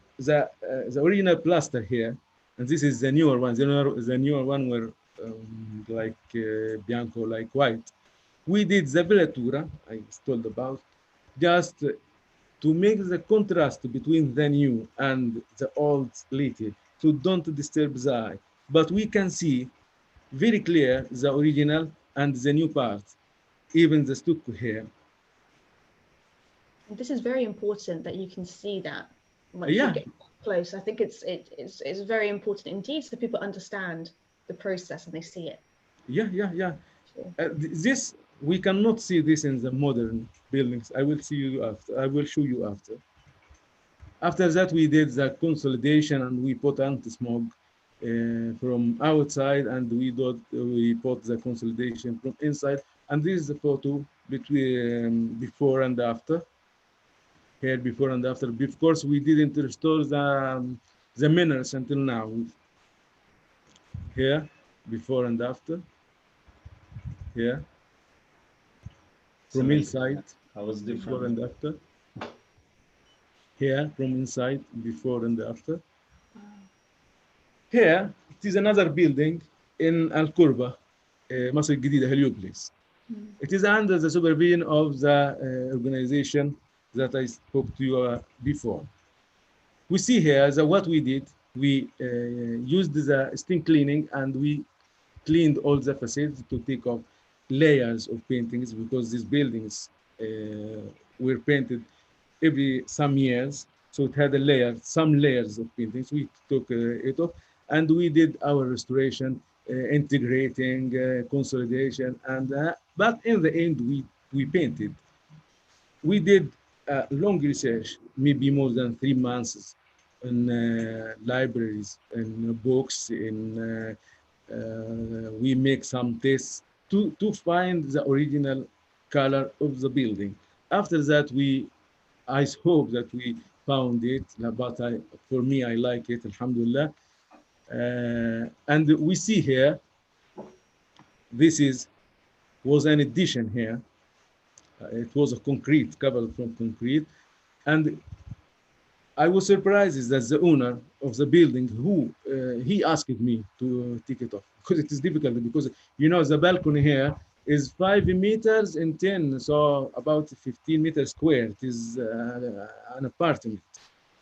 original plaster here, and this is the newer one. The newer one were like bianco, like white. We did the velatura, I told about, just to make the contrast between the new and the old little, to don't disturb the eye. But we can see very clear the original and the new part, even the stucco here. This is very important that you can see that when you get close. I think it's very important indeed, so people understand the process and they see it. Yeah. Sure. This we cannot see this in the modern buildings. I will show you after. After that, we did the consolidation and we put anti-smog from outside, and we put the consolidation from inside. And this is the photo between before and after. Here, before and after. Of course, we didn't restore the minerals until now. Here, before and after. Here, from inside. How was different? Before and after. Here, from inside, before and after. Here, it is another building in Al Qurba, Masr Al-Jadida, Heliopolis. It is under the supervision of the organization that I spoke to you before. We see here that what we did, we used the steam cleaning, and we cleaned all the facades to take off layers of paintings, because these buildings were painted every some years. So it had some layers of paintings. We took it off, and we did our restoration integrating, consolidation, and but in the end, we painted. We did long research, maybe more than 3 months, in libraries, in books, in we make some tests to find the original color of the building. After that, I hope that we found it, but for me, I like it, alhamdulillah. And we see here, this was an addition here. It was a concrete, covered from concrete. And I was surprised is that the owner of the building, he asked me to take it off, because it is difficult, because the balcony here is 5 meters and 10, so about 15 meters square. It is an apartment.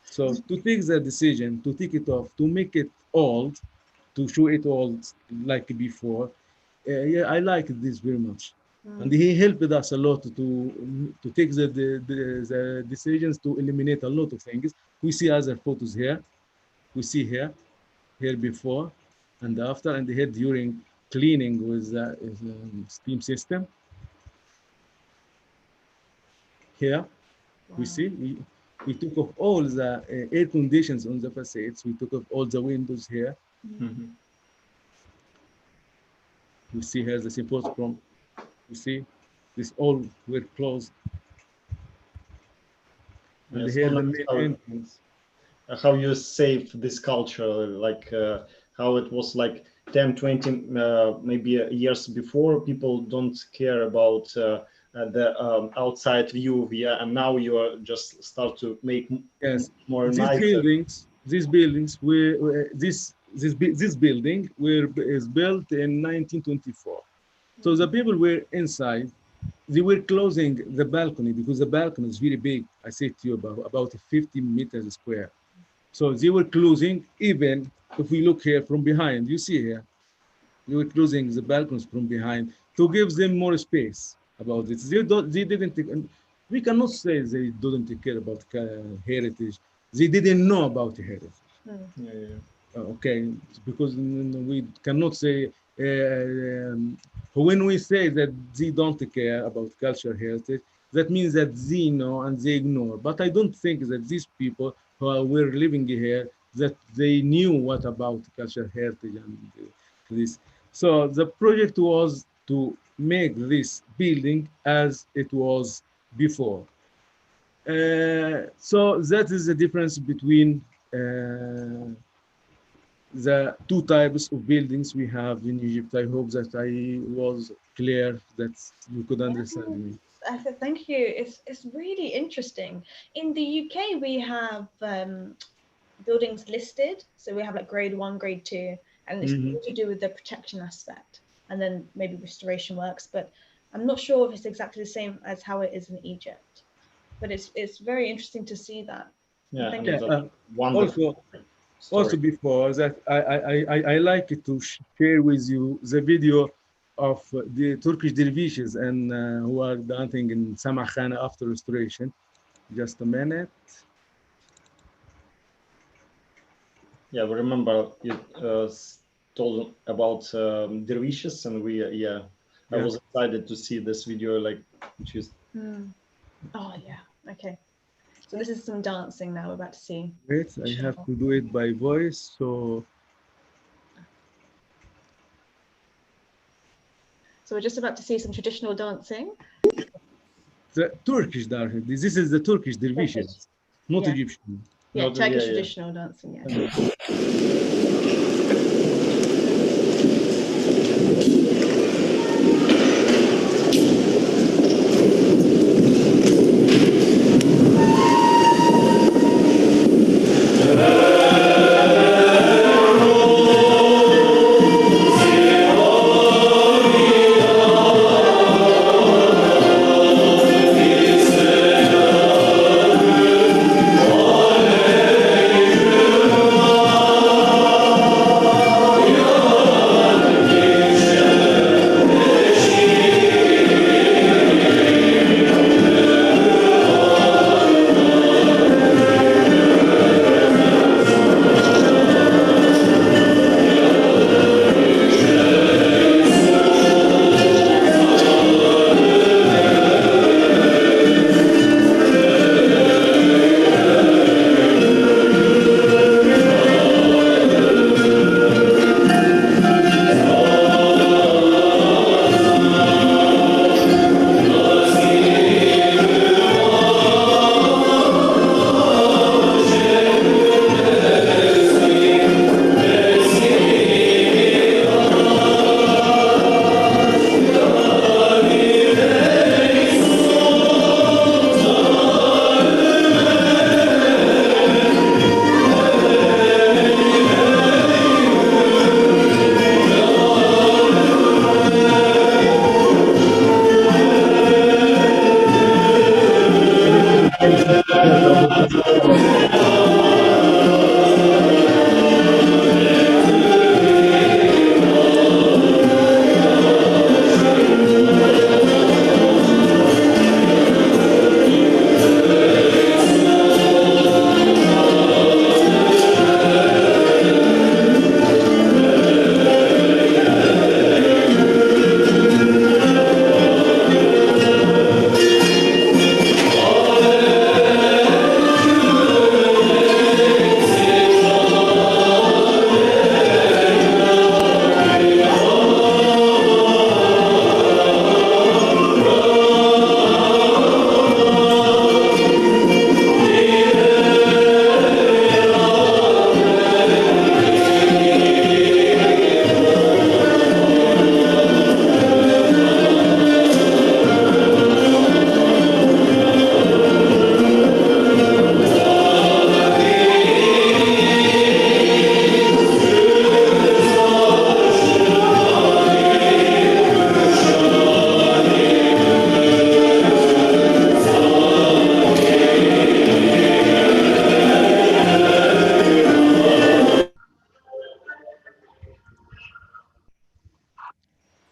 So to take the decision to take it off, to make it old, to show it old like before, yeah, I like this very much. And he helped us a lot to take the decisions to eliminate a lot of things. We see other photos here. We see here before and after, and here during cleaning with the steam system. Here, we see, we took off all the air conditions on the facades. We took off all the windows here. We see here the support from, you see, this all were closed. And Yes, here the main entrance. How you save this culture, like how it was like 10, 20, maybe years before, people don't care about the outside view, and now you are just start to make more nice. These buildings this building is built in 1924. So the people were inside. They were closing the balcony because the balcony is very big. I said to you about 50 meters square. So they were closing, even if we look here from behind, you see here, they were closing the balconies from behind to give them more space about this. They didn't, we cannot say they didn't care about heritage. They didn't know about heritage. Okay, because we cannot say, when we say that they don't care about cultural heritage, that means that they know and they ignore. But I don't think that these people who were living here, that they knew what about cultural heritage and this. So the project was to make this building as it was before. So that is the difference between the two types of buildings we have in Egypt. I hope that I was clear, that you could understand me. Thank you. It's really interesting. In the UK, we have buildings listed. So we have like grade 1, grade 2, and it's more to do with the protection aspect, and then maybe restoration works. But I'm not sure if it's exactly the same as how it is in Egypt. But it's very interesting to see that. Yeah, thank you. Also before that, I like to share with you the video of the Turkish dervishes and who are dancing in Samakhana after restoration. Just a minute. Yeah, we remember you told about dervishes, and I was excited to see this video, like which is. Oh yeah, okay. So this is some dancing now we're about to see. Wait, I have to do it by voice, so. So we're just about to see some traditional dancing. The Turkish dancing. This is the Turkish dervishes, not Egyptian. Yeah, Turkish traditional dancing, yeah.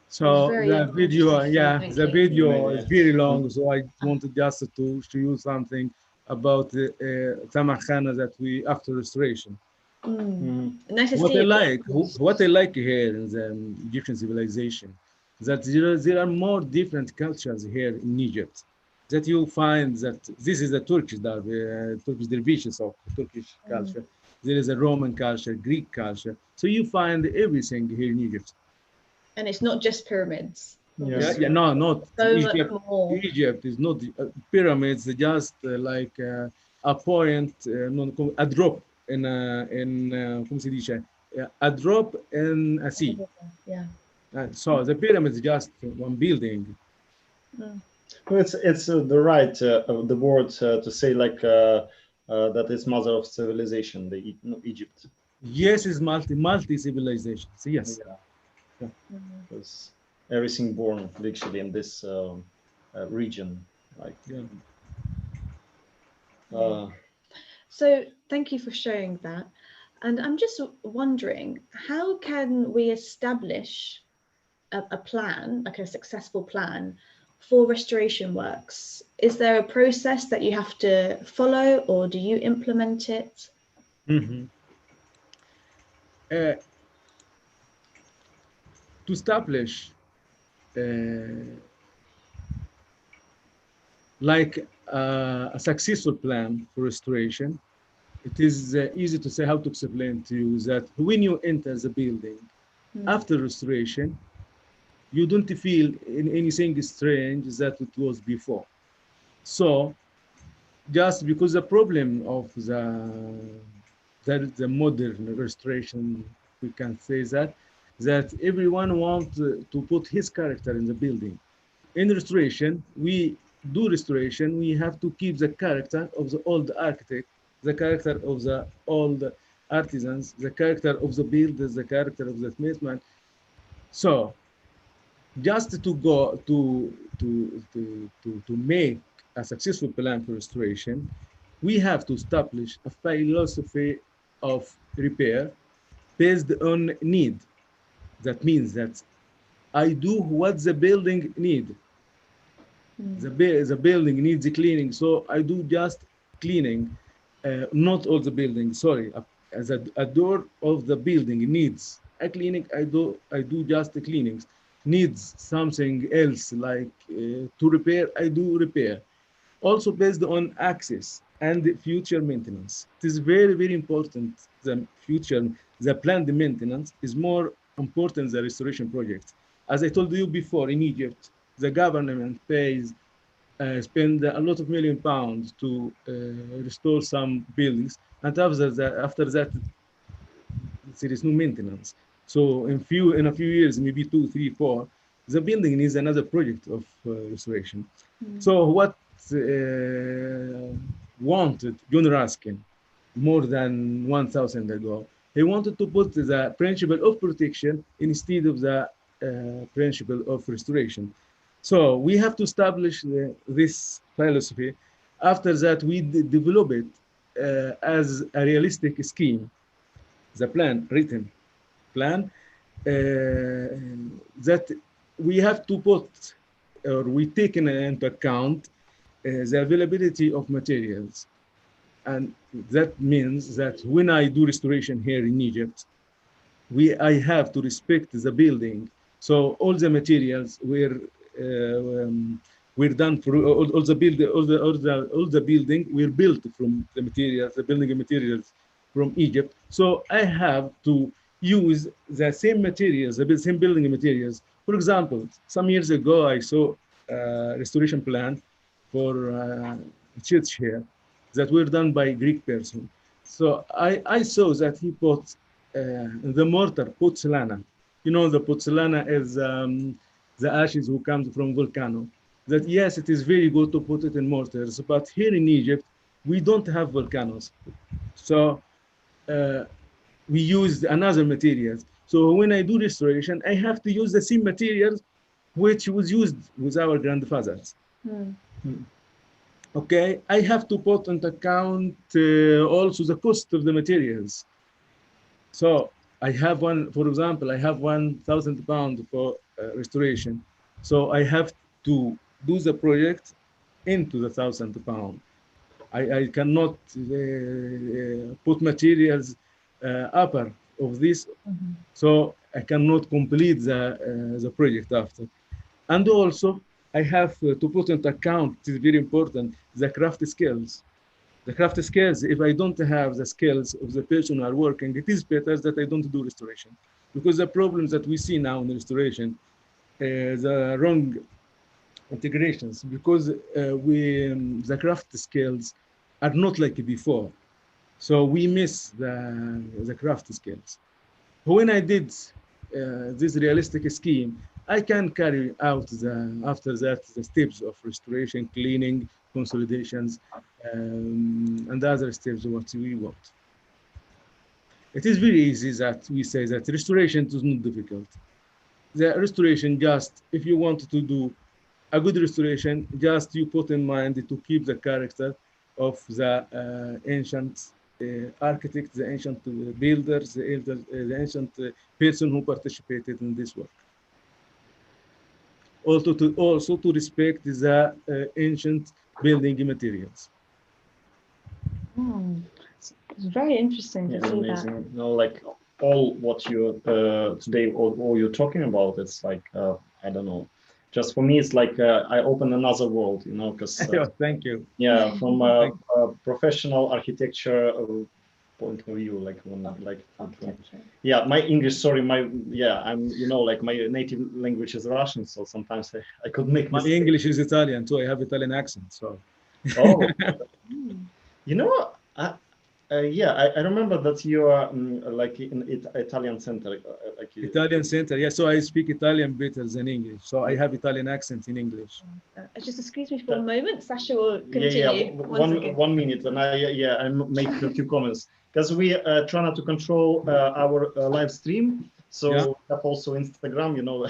So the video, yeah, Thank the you. video is very Mm. long. So I wanted just to show you something about the Tamakhana that we after restoration. Mm. Nice to What see I it. like, what I like here in the Egyptian civilization, that there are more different cultures here in Egypt. That you find that this is a Turkish Turkish dervishes of Turkish culture. There is a Roman culture, Greek culture. So you find everything here in Egypt. And it's not just pyramids. Yeah, Yes. yeah, no, not So Egypt. much more. Egypt is not pyramids, just like a point, a drop in come si dice, a drop in a sea. Yeah. So the pyramid is just one building. Well, it's the right the word to say like that is mother of civilization, the no, Egypt. Yes, it's multi civilization. So yes. Yeah, Yeah. because everything born literally in this region. Like, Yeah. uh, So thank you for sharing that. And I'm just wondering, how can we establish a plan, like a successful plan for restoration works? Is there a process that you have to follow, or do you implement it? Mhm. Uh, to establish uh, like a successful plan for restoration, it is easy to say how to explain to you that when you enter the building after restoration, you don't feel anything strange that it was before. So just because the problem of the modern restoration, we can say that everyone wants to put his character in the building. In restoration, we do restoration, we have to keep the character of the old architect, the character of the old artisans, the character of the builders, the character of the smithman. So just to go to make a successful plan for restoration, we have to establish a philosophy of repair based on need. That means that I do what the building need. The building needs cleaning, so I do just cleaning, not all the building. Sorry, as a door of the building needs a cleaning, I do just the cleanings. Needs something else like to repair, I do repair. Also based on access and future maintenance. It is very important. The planned maintenance is more important than the restoration project. As I told you before, in Egypt, the government spend a lot of £1 million to restore some buildings, and after that, there is no maintenance. So in a few years, maybe 2, 3, 4, the building needs another project of restoration. So what wanted John Ruskin more than 1,000 ago? He wanted to put the principle of protection instead of the principle of restoration. So we have to establish this philosophy. After that, we develop it as a realistic scheme, the plan, written plan, that we have to put or we take into account the availability of materials. And that means that when I do restoration here in Egypt, I have to respect the building. So all the materials were done for all the build all the building were built from the materials, the building materials from Egypt. So I have to use the same materials, the same building materials. For example, some years ago, I saw a restoration plan for a church here that were done by a Greek person. So I saw that he put the mortar pozzolana. You know, the pozzolana is the ashes who comes from volcano. That yes, it is very good to put it in mortars, but here in Egypt, we don't have volcanoes. So uh, we use another materials. So when I do restoration, I have to use the same materials which was used with our grandfathers. Okay, I have to put into account also the cost of the materials. So I have one, for example, I have 1,000 pounds for restoration. So I have to do the project into the 1,000 pound. I cannot put materials upper of this, so I cannot complete the project after. And also, I have to put into account, it is very important, the craft skills. The craft skills, if I don't have the skills of the person who are working, it is better that I don't do restoration. Because the problems that we see now in restoration, the wrong integrations, because the craft skills are not like before. So we miss the craft skills. When I did this realistic scheme, I can carry out after that the steps of restoration, cleaning, consolidations, and other steps of what we want. It is very easy that we say that restoration is not difficult. The restoration, just if you want to do a good restoration, just you put in mind to keep the character of the ancient architect, the ancient builders, the ancient person who participated in this work. Also to respect the ancient building materials. It's very interesting to see amazing. that. You know, like all what you today, all you're talking about, it's like I don't know. Just for me, it's like I open another world, you know, because Thank you. yeah, from a professional architecture point of view, like yeah, my English, sorry, I'm, you know, like my native language is Russian, so sometimes I could make my mistakes. English is Italian too. I have Italian accent, so. Oh, you know, yeah, I remember that you are like in Italian center, like Italian center, yeah. So I speak Italian better than English. So I have Italian accent in English. Just excuse me for a moment. Sasha will continue. Yeah, one minute, and I make a few comments because we try not to control our live stream. So we have also Instagram, you know,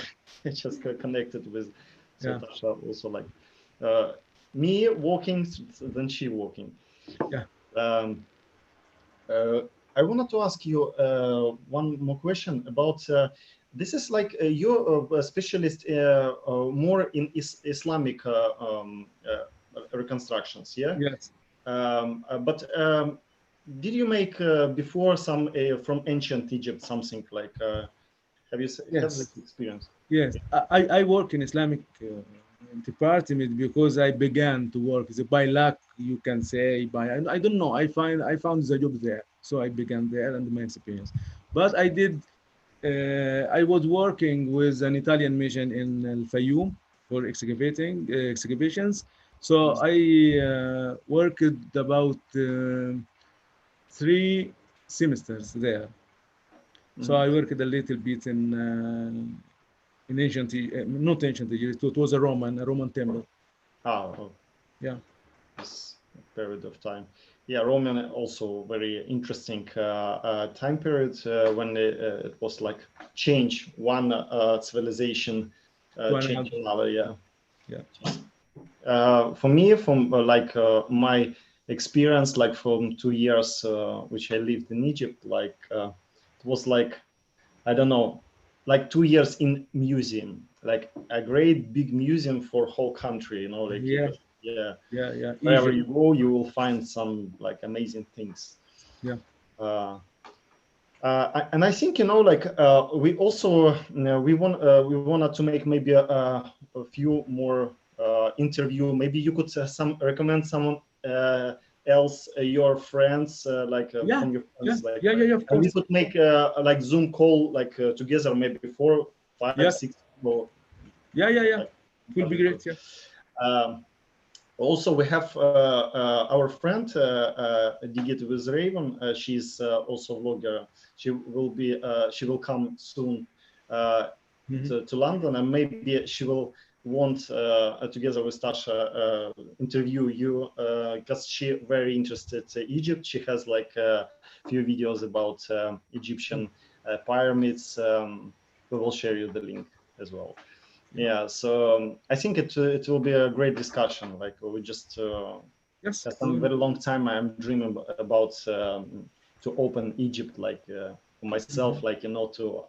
just connected with. So Tasha also like me walking, then she walking. Yeah. I wanted to ask you one more question about this is like you're a specialist more in Islamic reconstructions, yeah? Yes. But did you make before some from ancient Egypt something like have you have this experience? Yes, I work in Islamic department because I began to work by luck, you can say, by I don't know. I found the job there, so I began there and my experience. But I did. I was working with an Italian mission in Al Fayoum for excavations. So I worked about 3 semesters there. So I worked a little bit in ancient, not ancient Egypt. It was a Roman temple. Oh, yeah. This period of time. Yeah, Roman also very interesting time period when it was like change one civilization change another. Yeah. For me, from like my experience, like from 2 years which I lived in Egypt, like it was like I don't know, like 2 years in museum, like a great big museum for whole country, you know, like wherever you go, you will find some like amazing things. And I think, you know, like we also we wanted to make maybe a few more interview. Maybe you could recommend someone else, your friends, like from your friends, like of course. we could make like Zoom call like together, maybe 4, 5, 6 people. Yeah. It will be great. Also, we have our friend Digit with Raven. She's also a vlogger. She will come soon to London, and maybe she will want together with Tasha interview you because she very interested in Egypt. She has like a few videos about Egyptian pyramids. We will share you the link as well. Yeah, so I think it will be a great discussion. Like we just for some very long time I'm dreaming about to open Egypt, like myself, like, you know, to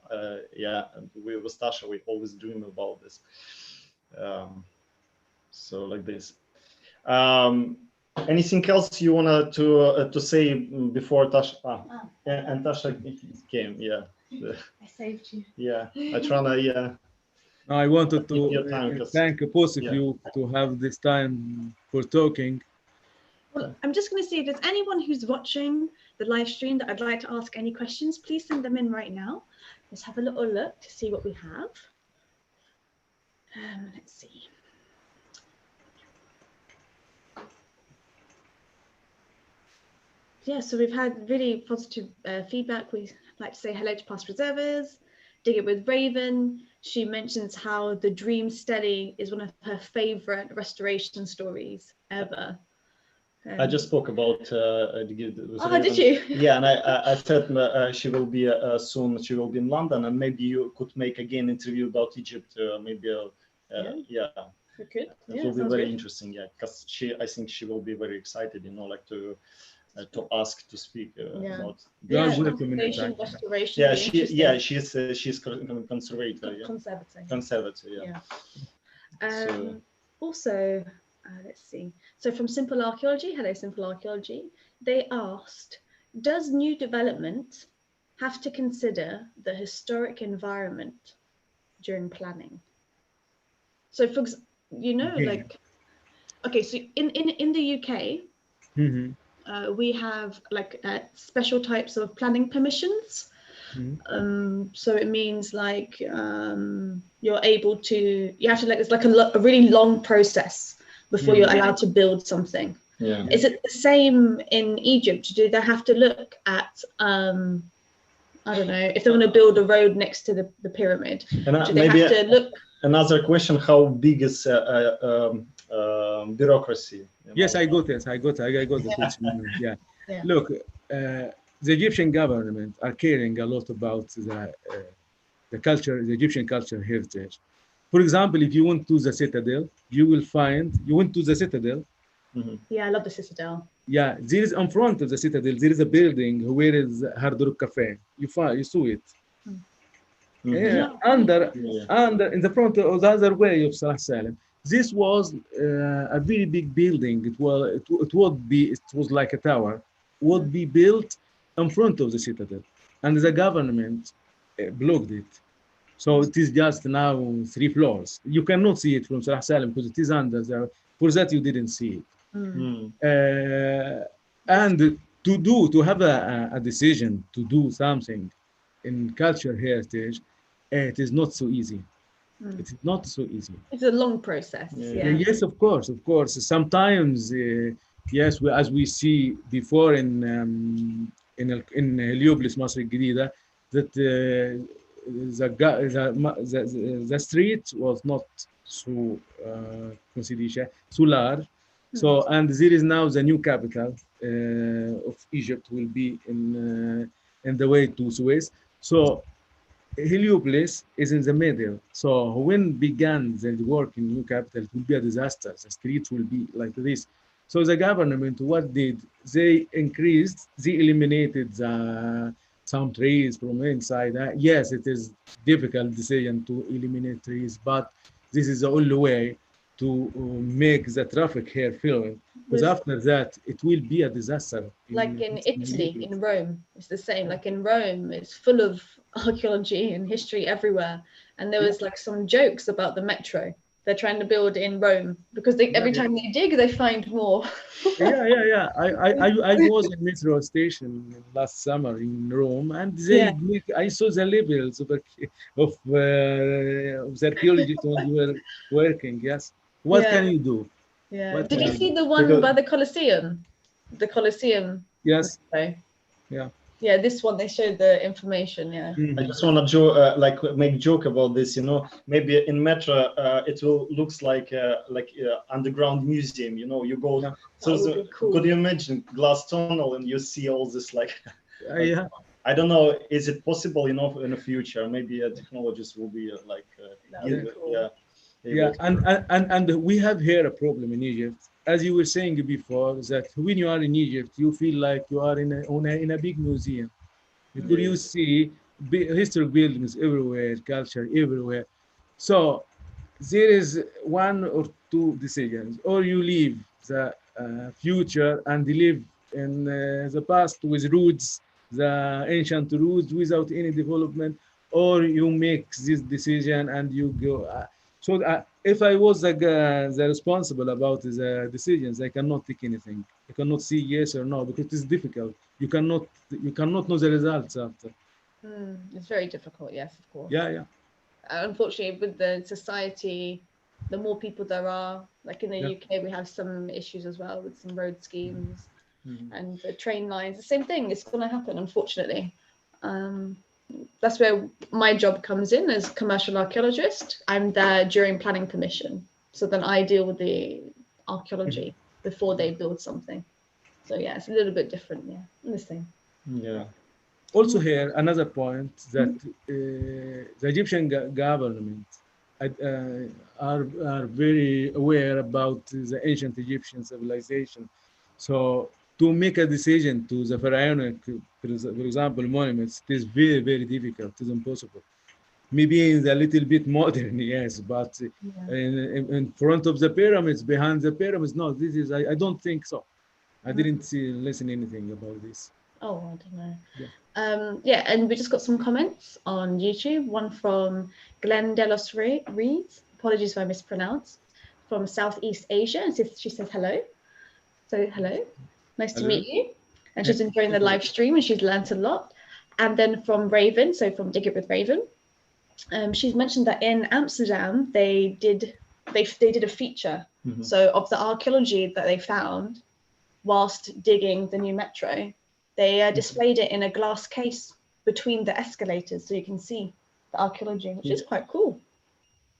yeah, we with Tasha, we always dream about this. So like this. Anything else you wanted to say before Tasha? And Tasha came. Yeah, I saved you. yeah. I trying to, yeah. I wanted to Your time, 'cause- thank both of yeah. you to have this time for talking. Well, I'm just going to see if there's anyone who's watching the live stream that I'd like to ask any questions. Please send them in right now. Let's have a little look to see what we have. Let's see. Yeah, so we've had really positive feedback. We'd like to say hello to past preservers. Dig It with Raven. She mentions how the dream stele is one of her favorite restoration stories ever. I just spoke about. Did you? Yeah, and I said she will be soon. She will be in London, and maybe you could make again interview about Egypt. Maybe, yeah. We could. It will be very interesting. Yeah, because I think she will be very excited. You know, like to ask to speak about. Restoration. Yeah, she's conservator. Yeah. Conservator. Yeah. Also, let's see. So from Simple Archaeology, hello Simple Archaeology. They asked, does new development have to consider the historic environment during planning? So for you know, like, okay, so in the UK. We have like special types of planning permissions. So it means like you're able to, you have to, like, it's like a really long process before you're allowed to build something. Yeah. Is it the same in Egypt? Do they have to look at, I don't know, if they want to build a road next to the pyramid, do they have to look? Another question, how big is bureaucracy? Yes, I got this. I got the question. Yeah. Look, the Egyptian government are caring a lot about the culture, the Egyptian culture heritage. For example, if you went to the citadel, you will find, you went to the citadel. Yeah, I love the citadel. Yeah, there is in front of the citadel, there is a building where is Hard Rock Cafe. You saw it. Under in the front of the other way of Salah Salim. This was a very big building. It was like a tower, would be built in front of the citadel, and the government blocked it. So it is just now 3 floors. You cannot see it from Salah Salim because it is under there. For that you didn't see it. And to have a decision to do something in culture heritage, it is not so easy. It is not so easy. It's a long process. Yeah. Yes, of course. Sometimes, yes, as we see before in Heliopolis, Masr al-Jadida, that the street was not so so large. So, and there is now the new capital of Egypt will be in the way to Suez. So Heliopolis is in the middle. So when began the work in new capital, it will be a disaster. The streets will be like this. So the government, what did? They eliminated some trees from inside. Yes, it is difficult decision to eliminate trees, but this is the only way to make the traffic here fluent. Because after that, it will be a disaster. Like in Italy, in Rome, it's the same. Like in Rome, it's full of archaeology and history everywhere. And there was like some jokes about the metro. They're trying to build in Rome because every time they dig, they find more. Yeah. I was in metro station last summer in Rome, and I saw the levels of the archaeologists when they were working. Yes. What can you do? Yeah. Did you see the one by the Colosseum? The Colosseum. Yes. Yeah. Yeah, this one they showed the information. Yeah. I just want to make joke about this. You know, maybe in metro it will looks like underground museum. You know, you go. So cool. Could you imagine glass tunnel and you see all this like? I don't know. Is it possible? You know, in the future, maybe technologies will be and we have here a problem in Egypt. As you were saying before, that when you are in Egypt, you feel like you are in a big museum. because you see historic buildings everywhere, culture everywhere. So there is one or two decisions, or you leave the future and live in the past with roots, the ancient roots without any development, or you make this decision and you go. If I was the responsible about the decisions, I cannot take anything. I cannot see yes or no because it's difficult. You cannot know the results after. It's very difficult, yes, of course. Yeah. Unfortunately, with the society, the more people there are, like in the Yeah. UK, we have some issues as well with some road schemes Mhm. and the train lines. The same thing, it's going to happen, unfortunately. That's where my job comes in as commercial archaeologist. I'm there during planning permission. So then I deal with the archaeology before they build something. So yeah, it's a little bit different, yeah, the same. Yeah. Also here, another point that the Egyptian government are very aware about the ancient Egyptian civilization. So to make a decision to the pharaonic, for example, monuments, it is very, very difficult. It is impossible. Maybe in a little bit modern, yes, but in front of the pyramids, behind the pyramids, no, this is, I don't think so. I didn't listen anything about this. Oh, I don't know. Yeah. Yeah, and we just got some comments on YouTube. One from Glenn Delos Reeds. Apologies if I mispronounce. From Southeast Asia, and she says hello. So hello, nice to meet you. And she's enjoying the live stream, and she's learnt a lot. And then from Raven, so from Dig It with Raven, she's mentioned that in Amsterdam they did a feature, so of the archaeology that they found whilst digging the new metro. They displayed it in a glass case between the escalators, so you can see the archaeology, which is quite cool.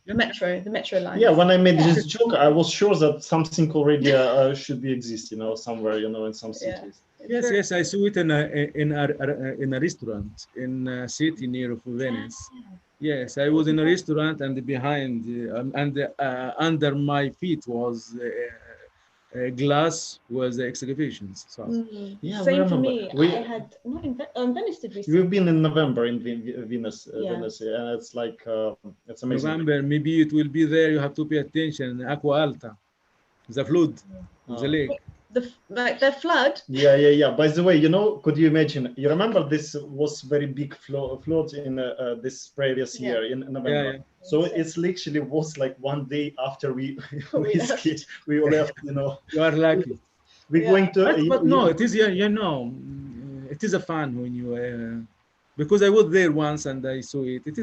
The metro line. Yeah, when I made this joke, I was sure that something already should be exist, somewhere, in some cities. Yes, I saw it in a restaurant in a city near of Venice. Yes, I was in a restaurant, and behind under my feet was glass was the excavations. So Yeah, same for me. I had not in Venice. Did we? We've been in November in Venice, Venice, and it's like it's amazing. November, maybe it will be there. You have to pay attention. Aqua Alta, the flood, the lake. The flood. Yeah. By the way, could you imagine? You remember this was very big flood in this previous year in November. Yeah. So it's literally was like one day after we left. We left. You are lucky. We're going to. But no, it is it is a fun when you because I was there once and I saw it. It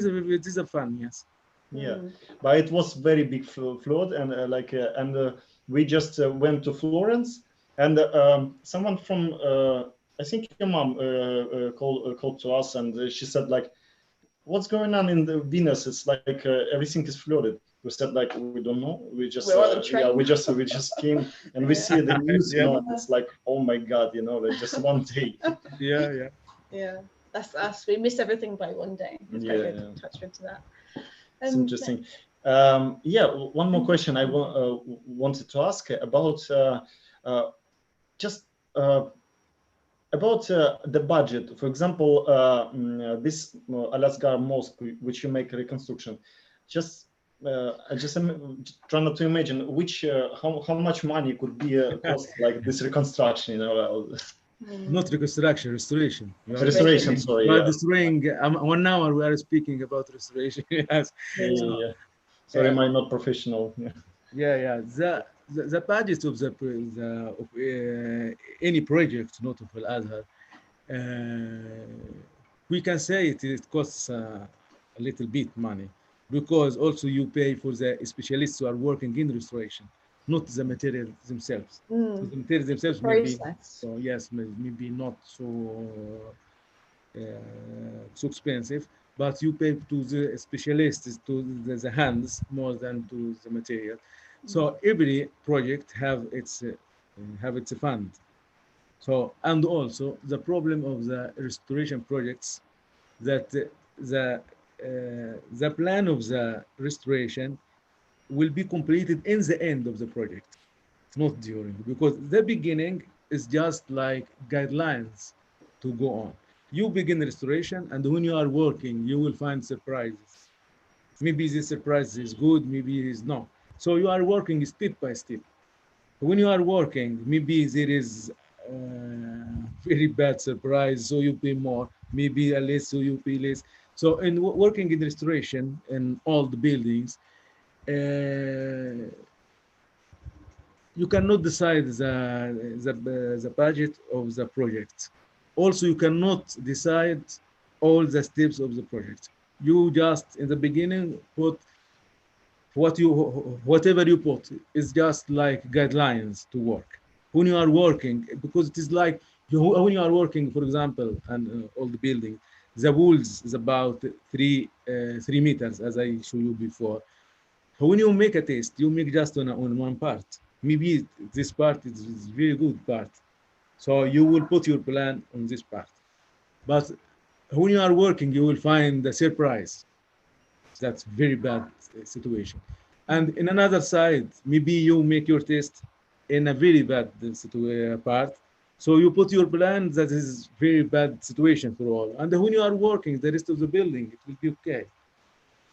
is a fun, yes. Yeah, but it was very big flood and we just went to Florence. And someone from, I think your mom called to us, and she said, like, what's going on in the Venus? It's like everything is flooded. We said, like, we don't know. We just we just came and we see the news. It's like, oh my God, like just one day. Yeah, that's us. We miss everything by one day. It's quite good. Touch into that. It's interesting. One more question I wanted to ask about. Just about the budget. For example, this Alaska mosque, which you make a reconstruction, I just am trying to imagine how much money could be cost like this reconstruction. Not reconstruction, restoration. Restoration, sorry. We are destroying. 1 hour we are speaking about restoration. Yes. Yeah. Sorry, am I not professional? Yeah. The budget of any project, not of Al-Azhar, we can say it costs a little bit money, because also you pay for the specialists who are working in restoration, not the materials themselves. So the materials themselves maybe not so expensive, but you pay to the specialists, to the hands more than to the material. So every project have its fund. So, and also the problem of the restoration projects, that the plan of the restoration will be completed in the end of the project, not during, because the beginning is just like guidelines to go on. you begin restoration, and when you are working, you will find surprises. Maybe this surprise is good, maybe it is not. So you are working step by step. When you are working, maybe there is very bad surprise, so you pay more. Maybe a less, so you pay less. So in working in restoration in all the buildings, you cannot decide the budget of the project. Also, you cannot decide all the steps of the project. You just in the beginning put whatever you put is just like guidelines to work. When you are working, because it is like when you are working, for example, and all the building, the walls is about 3 meters, as I showed you before. When you make a test, you make just on one part. Maybe this part is very good part. So you will put your plan on this part. But when you are working, you will find the surprise. That's very bad situation. And in another side, maybe you make your test in a very bad part. So you put your plan that is very bad situation for all. And when you are working, the rest of the building, it will be okay.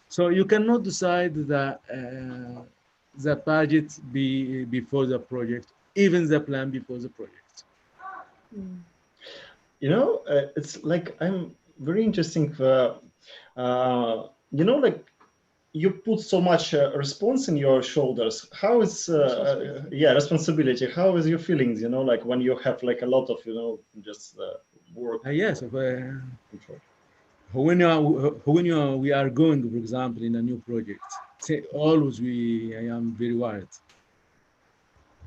So you cannot decide the budget before the project, even the plan before the project. You know, it's like I'm very interesting. You know, like you put so much response in your shoulders. How is yeah, responsibility? How is your feelings? You know, like when you have like a lot of just work. Yes. When we are going, for example, in a new project, say always I am very worried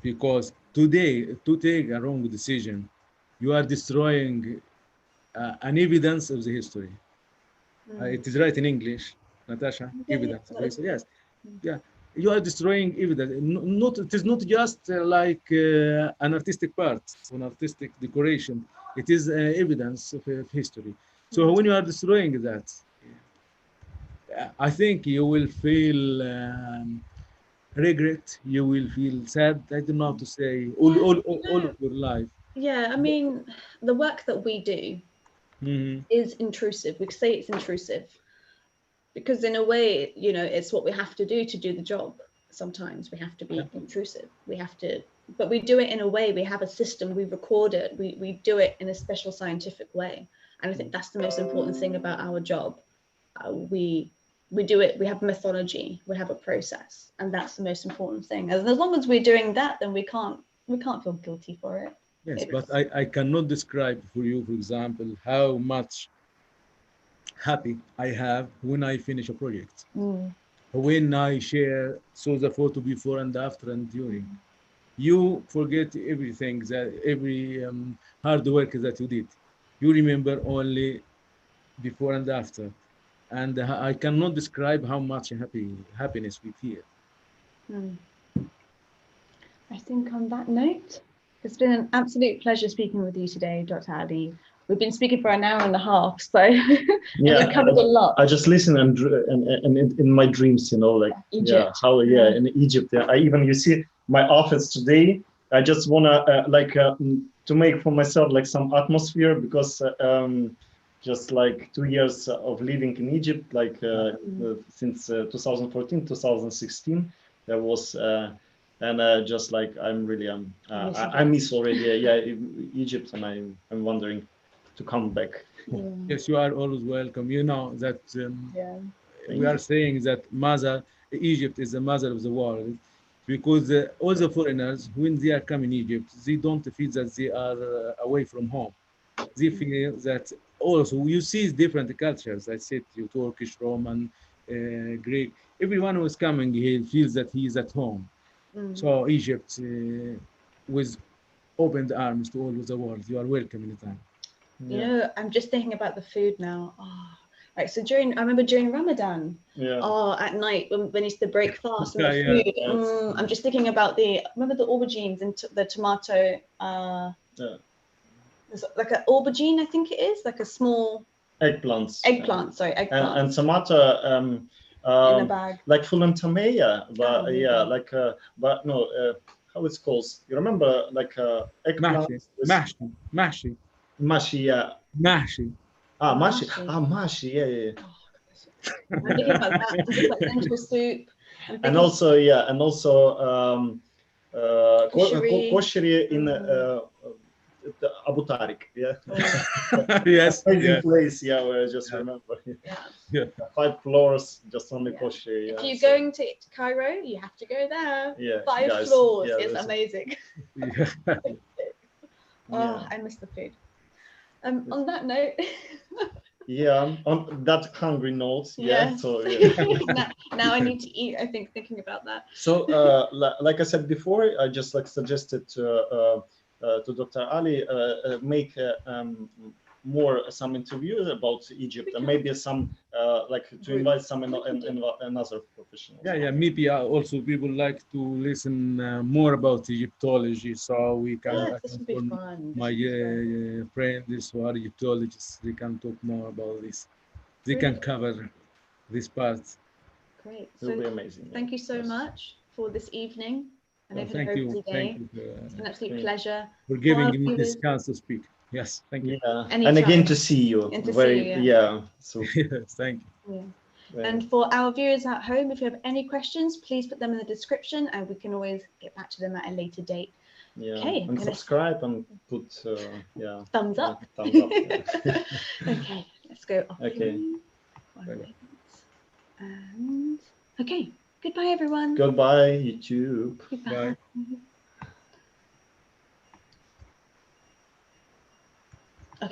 because today to take a wrong decision, you are destroying an evidence of the history. It is right in English, Natasha. Evidence of history. Yes, yeah. You are destroying evidence. Not it is not just like an artistic part, an artistic decoration. It is evidence of history. So when you are destroying that, I think you will feel regret. You will feel sad. I don't know how to say all of your life. Yeah, I mean, the work that we do is intrusive. We say it's intrusive because in a way, it's what we have to do the job. Sometimes we have to be intrusive. We have to, but we do it in a way. We have a system. We record it. We do it in a special scientific way. And I think that's the most important thing about our job. We do it. We have methodology. We have a process, and that's the most important thing. And as long as we're doing that, then we can't feel guilty for it. Yes, but I cannot describe for you, for example, how much happy I have when I finish a project. When I share the photo before and after and during. You forget everything, every hard work that you did. You remember only before and after. And I cannot describe how much happiness we feel. I think on that note, it's been an absolute pleasure speaking with you today, Dr.Aly. We've been speaking for an hour and a half, so yeah, we've covered a lot. I just listen and in my dreams, like Egypt. In Egypt. I even you see my office today. I just wanna to make for myself like some atmosphere because just like 2 years of living in Egypt, like since 2014, 2016, there was. And just like I'm really I miss already Egypt, and I'm wondering to come back. Yes, you are always welcome. You know that we are saying that Egypt is the mother of the world, because all the foreigners, when they are coming to Egypt, they don't feel that they are away from home. They feel that also you see different cultures. I said you Turkish, Roman, Greek. Everyone who is coming, he feels that he is at home. So Egypt, with opened arms to all of the world, you are welcome anytime. I'm just thinking about the food now. Right, so I remember during Ramadan, at night when it's the break fast and the food, I'm just thinking about remember the aubergines and the tomato, like an aubergine, I think it is, like a small eggplants. Eggplant. And tomato, in a bag. like fulantamaya, but but no, how it's called? You remember, like eggplant? Mashi. Mashi, yeah. Mashi. Mashi. Mashi. Mashi. Yeah. I'm thinking about that. I'm thinking about lentil soup. I'm And thinking also kosheri. kosheri in Abu Tariq. Yeah. Oh, Yes, Amazing yeah, place. Yeah, where I just yeah, remember. yeah. yeah. 5 floors, just only Yeah. kosheri. If Yeah, you're so, going to Cairo, you have to go there. yeah, 5 guys. floors. Yeah, It's that's- amazing. Yeah. Oh, yeah. I miss the food. On that note, Yeah, on that hungry note, yeah. yes. So yeah. Now I need to eat. I think thinking about that. So like I said before, I just like suggested to Dr.Aly make more some interviews about Egypt and maybe some like to invite some another professionals. Yeah, maybe also people like to listen more about Egyptology, so we can Yes, I this can would be call fun. my friends who are Egyptologists. They can talk more about this. They can Brilliant. cover this part. Great. It'll So be amazing. thank you so Yes. much for this evening. I know Well, you've had a very busy thank day. you It's an absolute Thank- pleasure. for For giving our me this viewers, chance to speak. Yes, thank you. Yeah, and Anytime. again to see you. And to see Very you, yeah. So Yes, thank you. Yeah. yeah. And for our viewers at home, if you have any questions, please put them in the description and we can always get back to them at a later date. Yeah, Okay, I'm and gonna subscribe and put yeah thumbs up. thumbs up. Yeah. Okay, let's go off. Okay. One Bye-bye. moment. And okay, goodbye everyone. Goodbye, YouTube. Goodbye. Bye.